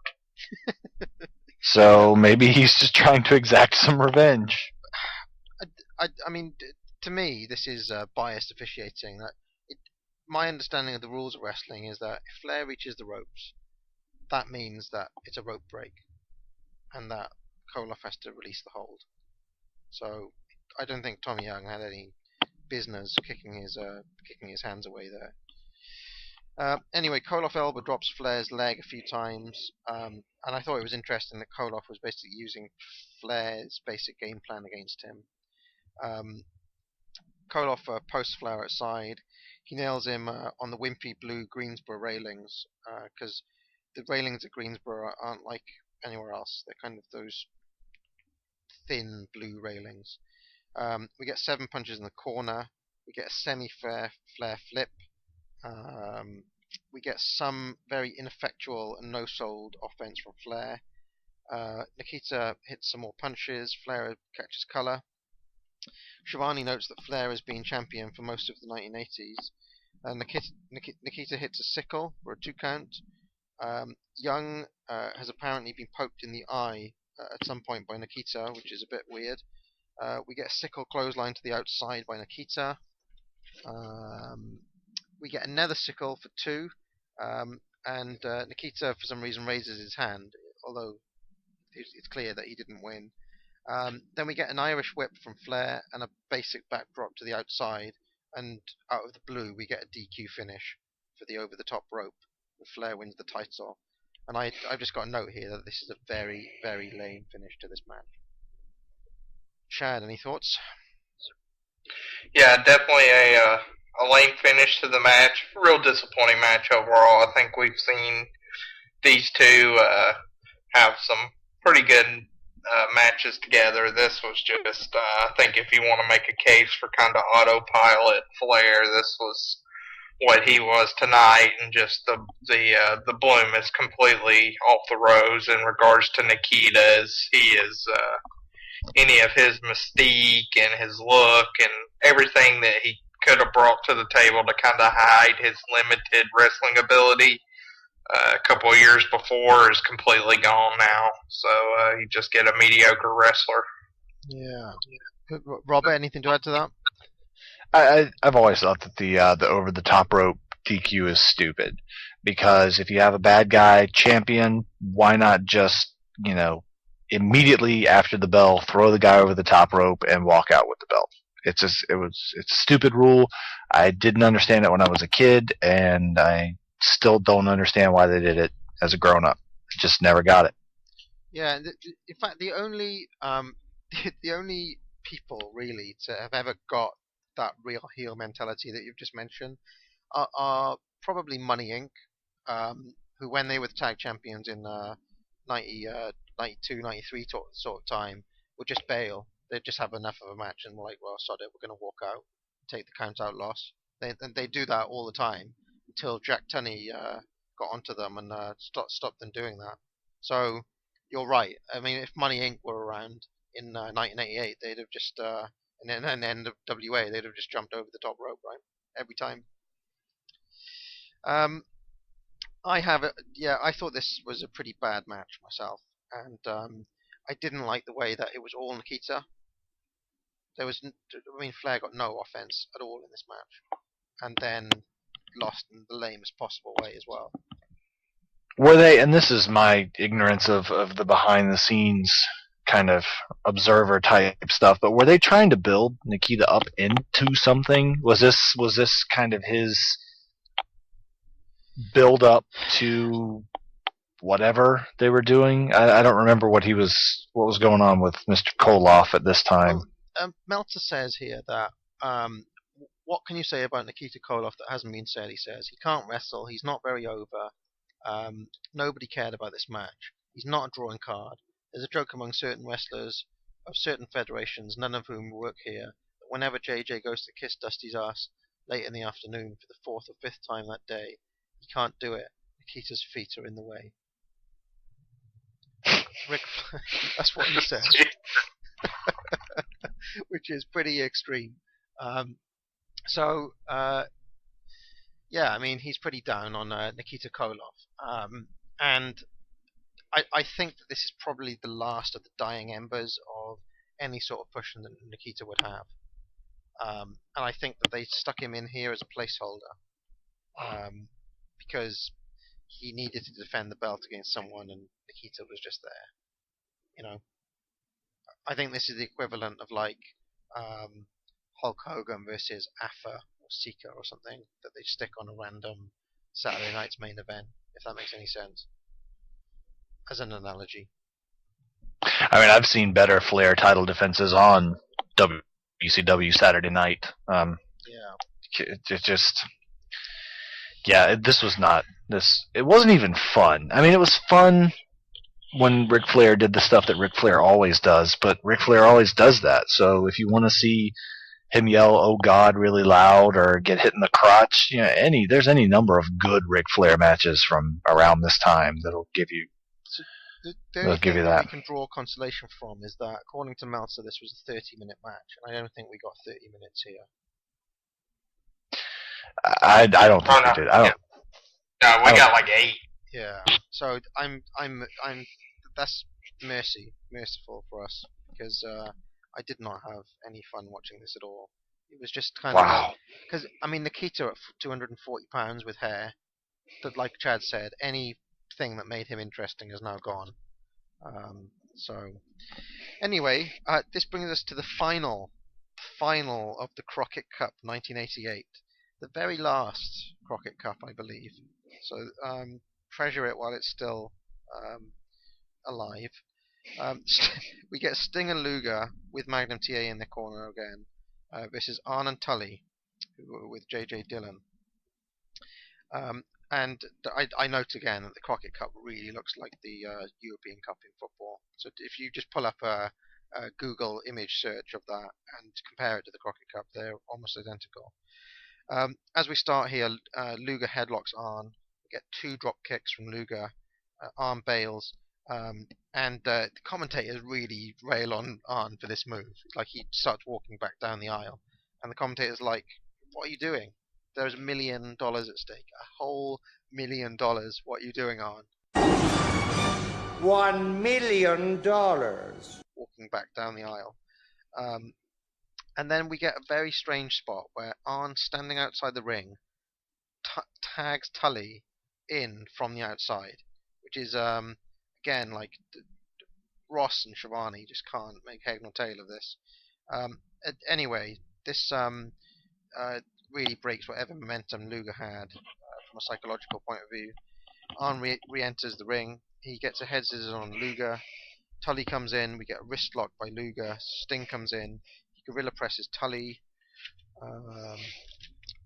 So maybe he's just trying to exact some revenge. I mean, to me, this is biased officiating. My understanding of the rules of wrestling is that if Flair reaches the ropes, that means that it's a rope break, and that Koloff has to release the hold. So I don't think Tommy Young had any business kicking his hands away there. Anyway, Koloff elbow drops Flair's leg a few times, and I thought it was interesting that Koloff was basically using Flair's basic game plan against him. Koloff posts Flair outside. He nails him on the wimpy blue Greensboro railings, because the railings at Greensboro aren't like anywhere else. They're kind of those thin blue railings. We get 7 punches in the corner. We get a semi-fair Flair flip. We get some very ineffectual and no-sold offense from Flair. Nikita hits some more punches. Flair catches color. Shivani notes that Flair has been champion for most of the 1980s. Nikita hits a sickle for a 2 count. Young has apparently been poked in the eye at some point by Nikita, which is a bit weird. We get a sickle clothesline to the outside by Nikita. We get another sickle for 2, and Nikita for some reason raises his hand, although it's clear that he didn't win. Then we get an Irish whip from Flair and a basic backdrop to the outside, and out of the blue we get a DQ finish for the over-the-top rope, and Flair wins the title. And I've just got a note here that this is a very, very lame finish to this match. Chad, any thoughts? Yeah, definitely a lame finish to the match. Real disappointing match overall. I think we've seen these two have some pretty good matches together. This was just, I think if you want to make a case for kind of autopilot Flair, this was what he was tonight, and just the bloom is completely off the rose in regards to Nikita, as he is any of his mystique and his look and everything that he could have brought to the table to kind of hide his limited wrestling ability a couple of years before is completely gone now. So you just get a mediocre wrestler. Yeah. Robert, anything to add to that? I've always thought that the over the top rope DQ is stupid, because if you have a bad guy champion, why not just immediately after the bell throw the guy over the top rope and walk out with the belt? It's a stupid rule. I didn't understand it when I was a kid, and I still don't understand why they did it as a grown up. Just never got it. Yeah, in fact, the only the only people really to have ever got that real heel mentality that you've just mentioned are probably Money Inc., who when they were the tag champions in 92, 93 sort of time, would just bail. They'd just have enough of a match and were like, well, sod it, we're going to walk out, take the count out loss. They do that all the time until Jack Tunney got onto them and stopped them doing that. So you're right. I mean, if Money Inc. were around in 1988, they'd have just in NWA, they'd have just jumped over the top rope, right, every time. I thought this was a pretty bad match myself, and I didn't like the way that it was all Nikita. Flair got no offense at all in this match, and then lost in the lamest possible way as well. Were they, and this is my ignorance of the behind the scenes kind of observer type stuff, but were they trying to build Nikita up into something? Was this kind of his build up to whatever they were doing? I don't remember what was going on with Mr. Koloff at this time. Well, Meltzer says here that what can you say about Nikita Koloff that hasn't been said? He says he can't wrestle, he's not very over, nobody cared about this match, he's not a drawing card. There's a joke among certain wrestlers of certain federations, none of whom work here, that whenever JJ goes to kiss Dusty's ass late in the afternoon for the 4th or 5th time that day, he can't do it. Nikita's feet are in the way. Rick, that's what he says. Which is pretty extreme. Yeah, I mean, he's pretty down on Nikita Koloff. And I think that this is probably the last of the dying embers of any sort of push that Nikita would have. And I think that they stuck him in here as a placeholder because he needed to defend the belt against someone, and Nikita was just there. You know, I think this is the equivalent of like Hulk Hogan versus Afa or Sika or something that they stick on a random Saturday night's main event, if that makes any sense. As an analogy. I mean, I've seen better Flair title defenses on WCW Saturday Night. It just, this was not this. It wasn't even fun. I mean, it was fun when Ric Flair did the stuff that Ric Flair always does, but Ric Flair always does that. So if you want to see him yell "Oh God" really loud or get hit in the crotch, there's any number of good Ric Flair matches from around this time that'll give you. The only thing that we can draw consolation from is that, according to Meltzer, this was a 30-minute match, and I don't think we got 30 minutes here. I don't think we did. No, we got like 8. Yeah. So I'm that's merciful for us, because I did not have any fun watching this at all. It was just kind of because I mean Nikita at 240 pounds with hair, that like Chad said, anything that made him interesting is now gone. So anyway, this brings us to the final of the Crockett Cup 1988, the very last Crockett Cup, I believe. So treasure it while it's still alive. We get Sting and Luger with Magnum TA in the corner again. Versus Arn and Tully with JJ Dillon. And I note again that the Crockett Cup really looks like the European Cup in football. So if you just pull up a Google image search of that and compare it to the Crockett Cup, they're almost identical. As we start here, Luger headlocks Arn. We get 2 drop kicks from Luger. Arn bails. And the commentators really rail on Arn for this move. Like, he starts walking back down the aisle. And the commentator's like, what are you doing? There's $1 million at stake. A whole $1 million. What are you doing, Arn? $1 million. Walking back down the aisle. And then we get a very strange spot where Arn, standing outside the ring, tags Tully in from the outside. Which is, again, like, Ross and Shivani just can't make head nor tail of this. Anyway, this really breaks whatever momentum Luger had from a psychological point of view. Arn re-enters the ring. He gets a head scissors on Luger. Tully comes in. We get a wrist lock by Luger. Sting comes in. He gorilla presses Tully.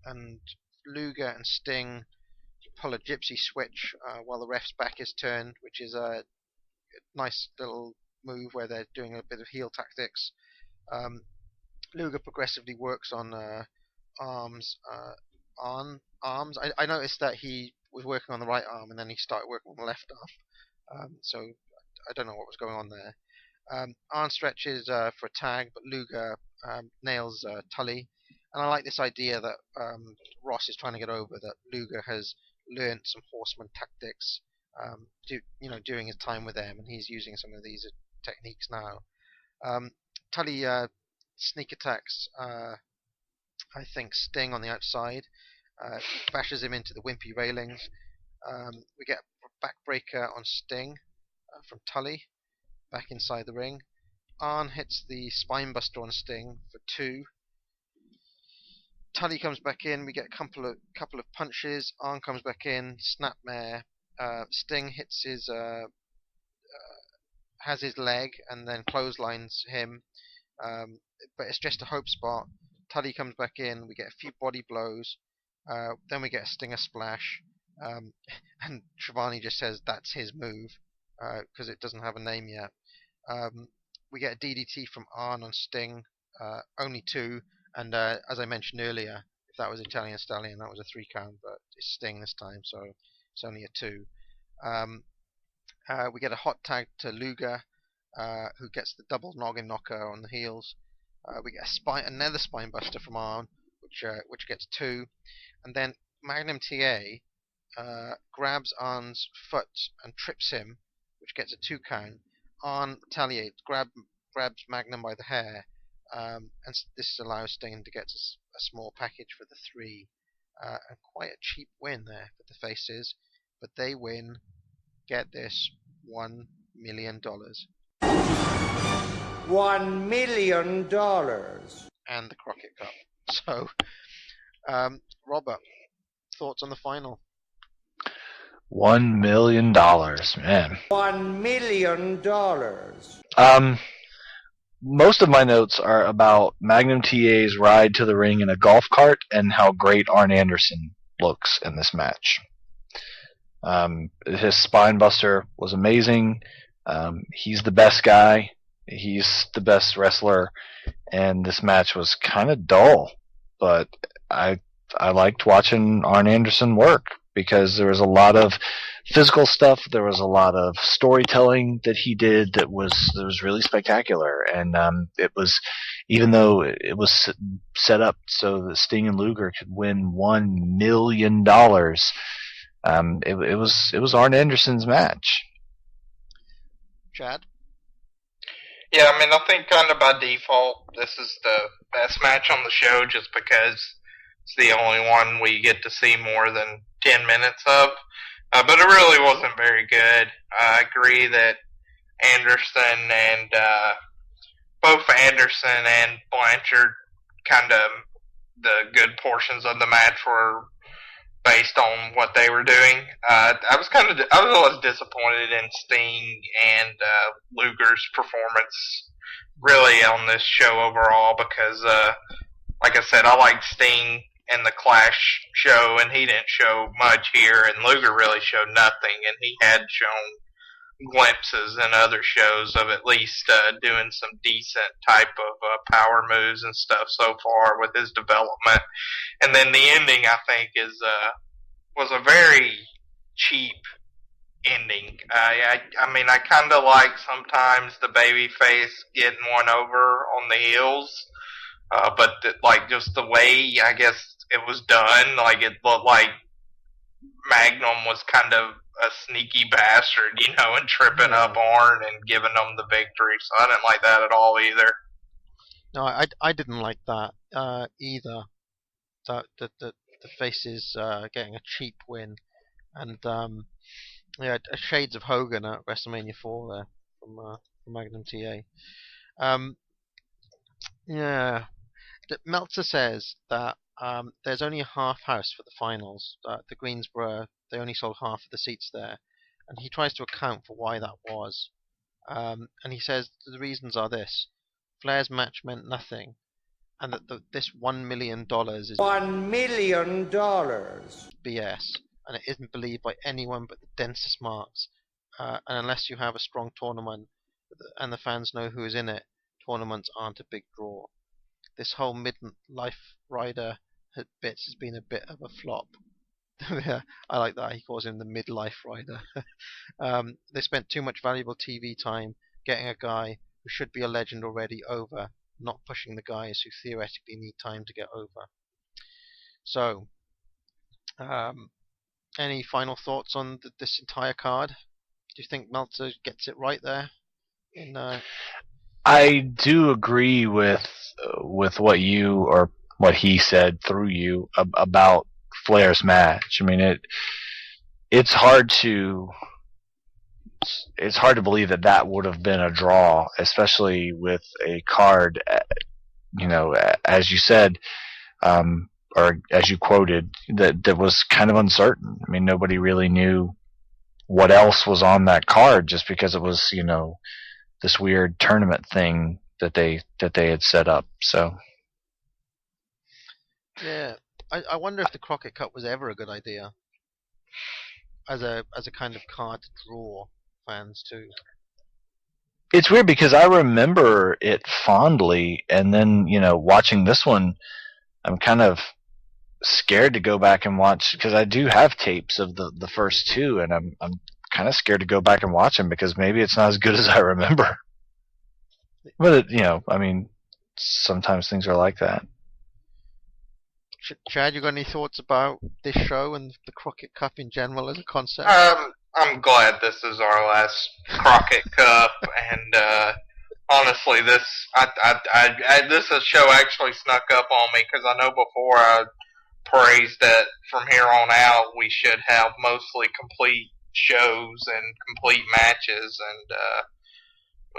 And Luger and Sting pull a gypsy switch while the ref's back is turned, which is a nice little move where they're doing a bit of heel tactics. Luger progressively works on arms. I noticed that he was working on the right arm and then he started working on the left arm. So I don't know what was going on there. Arn stretches for a tag, but Luger nails Tully. And I like this idea that Ross is trying to get over that Luger has learned some horseman tactics during his time with them, and he's using some of these techniques now. Tully sneak attacks I think Sting on the outside, bashes him into the wimpy railings. We get a backbreaker on Sting from Tully, back inside the ring. Arn hits the spinebuster on Sting for 2. Tully comes back in. We get a couple of punches. Arn comes back in. Snapmare. Sting hits his has his leg and then clotheslines him. But it's just a hope spot. Tully comes back in. We get a few body blows. Then we get a Stinger splash. And Shivani just says that's his move because it doesn't have a name yet. We get a DDT from Arn on Sting. Only 2. And as I mentioned earlier, if that was Italian Stallion, that was a 3 count. But it's Sting this time, so it's only a 2. We get a hot tag to Luger, who gets the double noggin knocker on the heels. We get another spine buster from Arn, which gets 2, and then Magnum TA grabs Arn's foot and trips him which gets a 2 count. Arn retaliates, grabs Magnum by the hair, and this allows Sting to get a small package for the 3. And quite a cheap win there for the Faces, but they win, get this, $1 million. $1 million. And the Crockett Cup. So, Robert, thoughts on the final? $1 million, man. $1 million. Most of my notes are about Magnum TA's ride to the ring in a golf cart and how great Arn Anderson looks in this match. His spine buster was amazing. He's the best guy. He's the best wrestler, and this match was kind of dull, but I liked watching Arn Anderson work because there was a lot of physical stuff. There was a lot of storytelling that he did that was really spectacular, and it was, even though it was set up so that Sting and Luger could win $1 million, it was Arn Anderson's match. Chad? Yeah, I mean, I think kind of by default, this is the best match on the show just because it's the only one we get to see more than 10 minutes of. But it really wasn't very good. I agree that Anderson and both Anderson and Blanchard, kind of the good portions of the match were based on what they were doing. I was always disappointed in Sting and Luger's performance really on this show overall because, like I said, I liked Sting in the Clash show, and he didn't show much here, and Luger really showed nothing, and he had shown glimpses in other shows of at least doing some decent type of power moves and stuff so far with his development. And then the ending, I think, was a very cheap ending. I mean, I kind of like sometimes the babyface getting one over on the heels, but just the way, I guess, it was done, like it looked like Magnum was kind of a sneaky bastard, and tripping up Arn and giving them the victory. So I didn't like that at all either. No, I didn't like that either. The Faces getting a cheap win, and shades of Hogan at WrestleMania 4 there from Magnum TA. Meltzer says that there's only a half house for the finals. The Greensboro, they only sold half of the seats there, and he tries to account for why that was. And he says the reasons are this: Flair's match meant nothing, and that this $1 million is $1 million. BS, and it isn't believed by anyone but the densest marks. And unless you have a strong tournament and the fans know who is in it, tournaments aren't a big draw. This whole mid-life rider bits has been a bit of a flop. Yeah, I like that. He calls him the midlife rider. They spent too much valuable TV time getting a guy who should be a legend already over, not pushing the guys who theoretically need time to get over. So, any final thoughts on this entire card? Do you think Meltzer gets it right there? I do agree with what you, or what he said through you, about Flair's match. I mean, it's hard to believe that would have been a draw, especially with a card, as you said, or as you quoted, that was kind of uncertain. I mean, nobody really knew what else was on that card just because it was, this weird tournament thing that they had set up. So yeah, I wonder if the Crockett Cup was ever a good idea as a kind of card to draw fans to. It's weird because I remember it fondly, and then watching this one, I'm kind of scared to go back and watch, because I do have tapes of the first two, and I'm kind of scared to go back and watch them because maybe it's not as good as I remember. But I mean, sometimes things are like that. Chad, you got any thoughts about this show and the Crockett Cup in general as a concept? I'm glad this is our last Crockett Cup, and honestly, this show actually snuck up on me because I know before I praised that from here on out we should have mostly complete shows and complete matches, and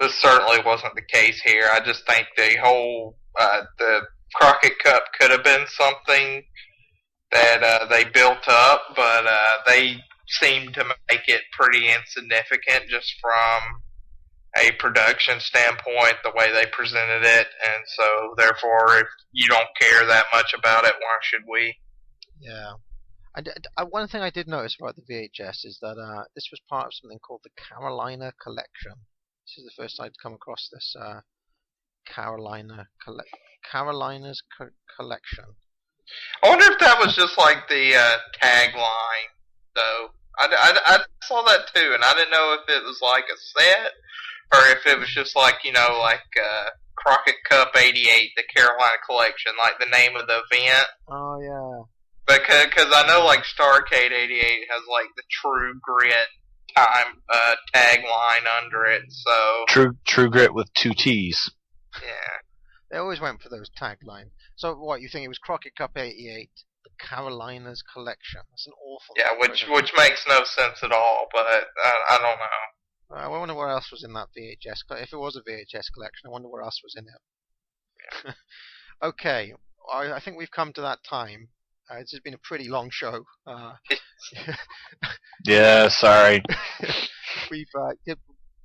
this certainly wasn't the case here. I just think the Crockett Cup could have been something that they built up, but they seemed to make it pretty insignificant just from a production standpoint, the way they presented it, and so therefore, if you don't care that much about it, why should we? Yeah. One thing I did notice about the VHS is that this was part of something called the Carolina Collection. This is the first I'd come across this Carolina's Collection. I wonder if that was just like the tagline, though. I saw that too, and I didn't know if it was like a set or if it was just like, Crockett Cup '88, the Carolina Collection, like the name of the event. Oh, yeah. Because I know like Starrcade '88 has like the True Grit time tagline under it, so True Grit with 2 T's. yeah. They always went for those taglines. So what, you think it was Crockett Cup '88, the Carolinas Collection? That's an awful. Yeah, which makes no sense at all, but I don't know. I wonder what else was in that VHS. If it was a VHS collection, I wonder what else was in it. Yeah. Okay, I think we've come to that time. This has been a pretty long show. Yeah, sorry.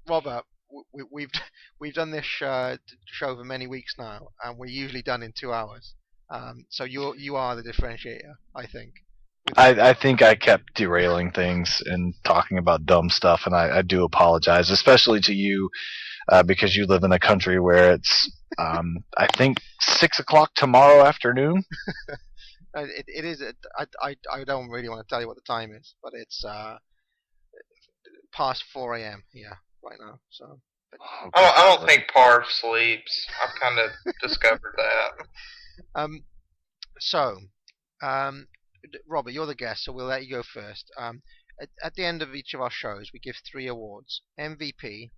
Robert, we've done this show for many weeks now, and we're usually done in 2 hours. So you are the differentiator, I think. I think I kept derailing things and talking about dumb stuff, and I do apologize, especially to you, because you live in a country where it's, I think, 6 o'clock tomorrow afternoon. It is. I don't really want to tell you what the time is, but it's past 4 a.m. here right now. So. I don't think Parv sleeps. I've kind of discovered that. Robert, you're the guest, so we'll let you go first. At the end of each of our shows, we give 3 awards: MVP,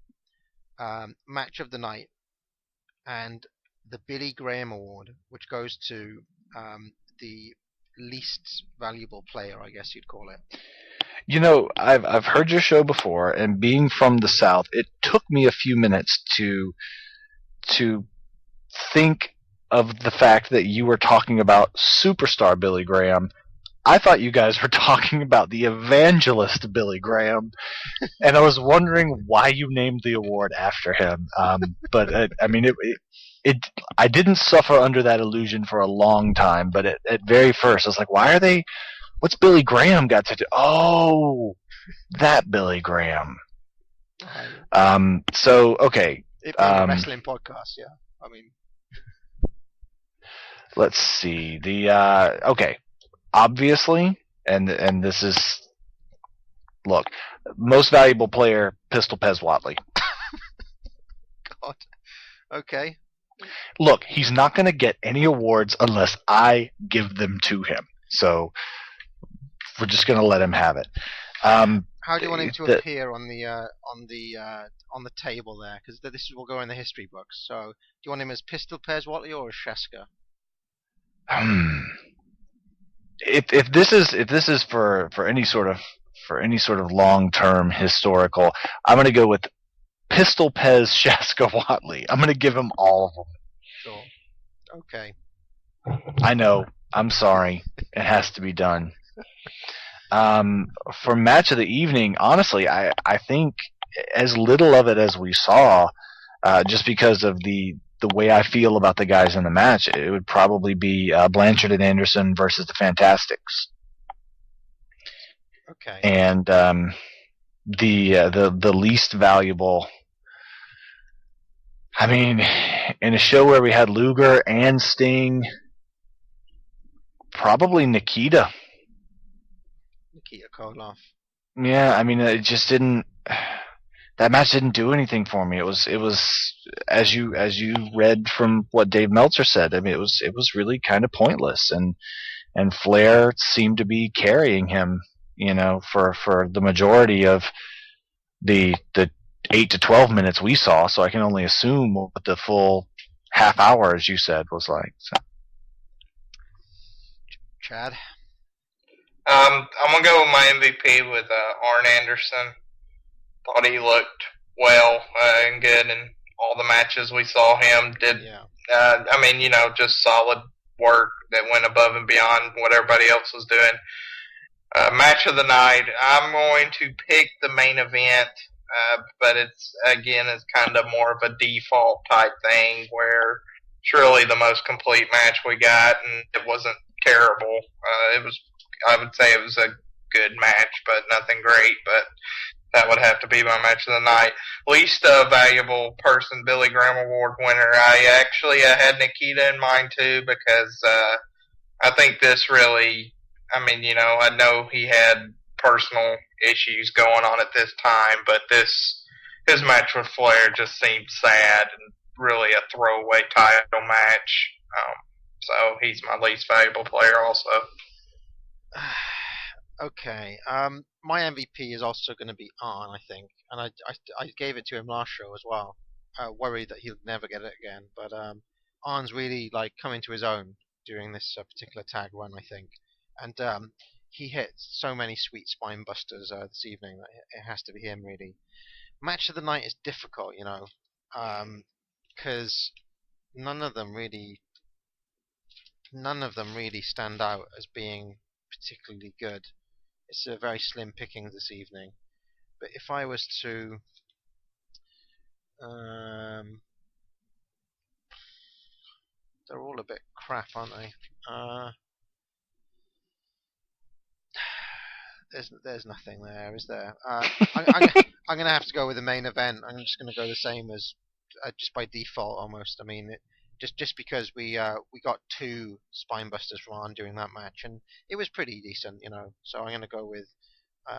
Match of the Night, and the Billy Graham Award, which goes to the least valuable player, I guess you'd call it. You know, I've heard your show before, and being from the South, it took me a few minutes to think of the fact that you were talking about superstar Billy Graham. I thought you guys were talking about the evangelist Billy Graham, and I was wondering why you named the award after him. But I didn't suffer under that illusion for a long time. But at very first, I was like, why are they? What's Billy Graham got to do? Oh, that Billy Graham. So okay. It's a wrestling podcast, yeah. I mean. Let's see. Okay. Obviously, and this is, look, most valuable player, Pistol Pez Watley. God. Okay. Look, he's not going to get any awards unless I give them to him. So we're just going to let him have it. How do you want him to appear on the table there? Because this will go in the history books. So do you want him as Pistol Pez Watley or as Sheska? If this is for any sort of long-term historical, I'm going to go with Pistol Pez Shaska Watley. I'm going to give him all of them. Sure. Okay. I know. I'm sorry. It has to be done. For match of the evening, honestly, I think as little of it as we saw, just because of the way I feel about the guys in the match, it would probably be Blanchard and Anderson versus the Fantastics. Okay. And the least valuable. I mean, in a show where we had Luger and Sting, probably Nikita. Nikita Koloff. Yeah, I mean, it just didn't. That match didn't do anything for me. It was as you read from what Dave Meltzer said. I mean, it was really kind of pointless, and Flair seemed to be carrying him, for the majority of the 8 to 12 minutes we saw, so I can only assume what the full half hour, as you said, was like. So. Chad? I'm going to go with my MVP with Arn Anderson. Thought he looked well and good in all the matches we saw him. Just solid work that went above and beyond what everybody else was doing. Match of the night, I'm going to pick the main event, but it's kind of more of a default type thing where it's really the most complete match we got, and it wasn't terrible. I would say it was a good match, but nothing great, but that would have to be my match of the night. Least valuable person, Billy Graham Award winner. I had Nikita in mind too, because I think this really, I know he had personal issues going on at this time, but his match with Flair just seemed sad and really a throwaway title match. So he's my least valuable player also. Okay. My MVP is also going to be Arn, I think, and I gave it to him last show as well. Worried that he'll never get it again, but Arn's really coming to his own during this particular tag run, I think, and he hit so many sweet spine busters this evening that it has to be him really. Match of the night is difficult, because none of them really stand out as being particularly good. It's a very slim pickings this evening. But if I was to they're all a bit crap, aren't they? There's nothing there, is there? I'm going to have to go with the main event. I'm just going to go the same as just by default almost. Just because we got 2 spinebusters from Arn during that match, and it was pretty decent, So I'm going to go with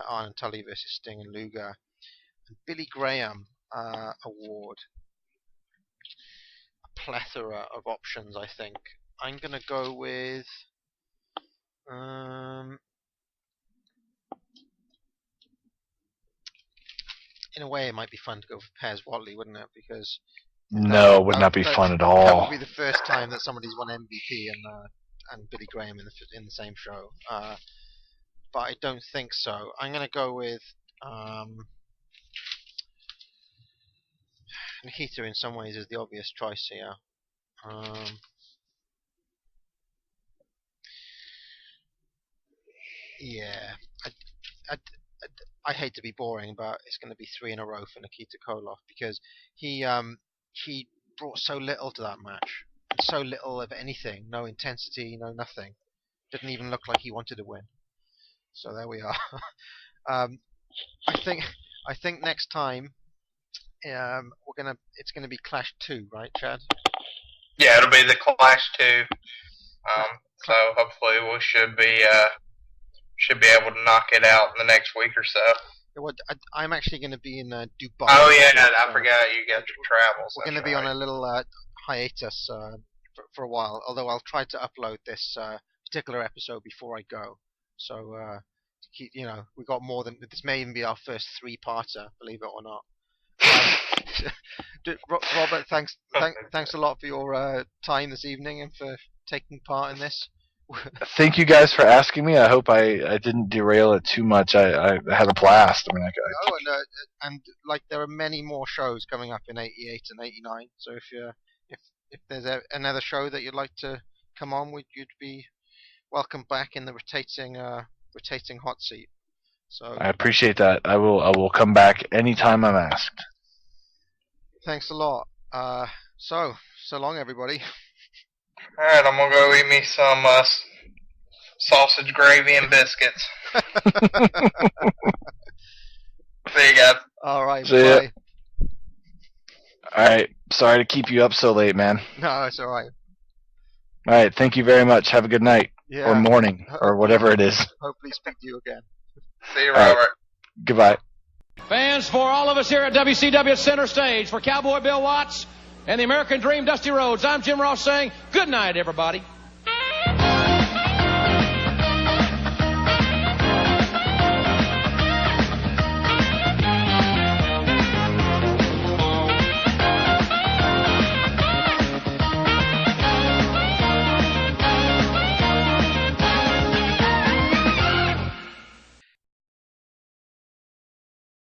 Arn and Tully versus Sting and Luger. And Billy Graham award, a plethora of options, I think. I'm going to go with in a way it might be fun to go for Pez Watley, wouldn't it? Because no, it would not be fun at all. That would be the first time that somebody's won MVP and Billy Graham in the same show. But I don't think so. I'm going to go with Nikita. In some ways, is the obvious choice here. I hate to be boring, but it's going to be 3 in a row for Nikita Koloff because he brought so little to that match, so little of anything, no intensity, no nothing. Didn't even look like he wanted to win. So there we are. I think next time it's gonna be Clash 2, right, Chad? Yeah, it'll be the Clash 2. So hopefully we should be able to knock it out in the next week or so. I'm actually going to be in Dubai. Oh yeah, I forgot you got your travels. We're going to be on a little hiatus for a while. Although I'll try to upload this particular episode before I go. So we got more than this. May even be our first 3-parter, believe it or not. Robert, thanks a lot for your time this evening and for taking part in this. Thank you guys for asking me. I hope I didn't derail it too much. I had a blast. And there are many more shows coming up in 88 and 89. So if there's another show that you'd like to come on, you'd be welcome back in the rotating hot seat. So I appreciate that. I will come back anytime I'm asked. Thanks a lot. So long, everybody. Alright, I'm gonna go eat me some sausage gravy and biscuits. See you guys. Alright, bye. Alright, sorry to keep you up so late, man. No, it's alright. Alright, thank you very much. Have a good night. Yeah. Or morning, or whatever it is. Hopefully speak to you again. See you, Robert. Goodbye. Fans, for all of us here at WCW Center Stage, for Cowboy Bill Watts and the American Dream Dusty Rhodes, I'm Jim Ross saying good night, everybody.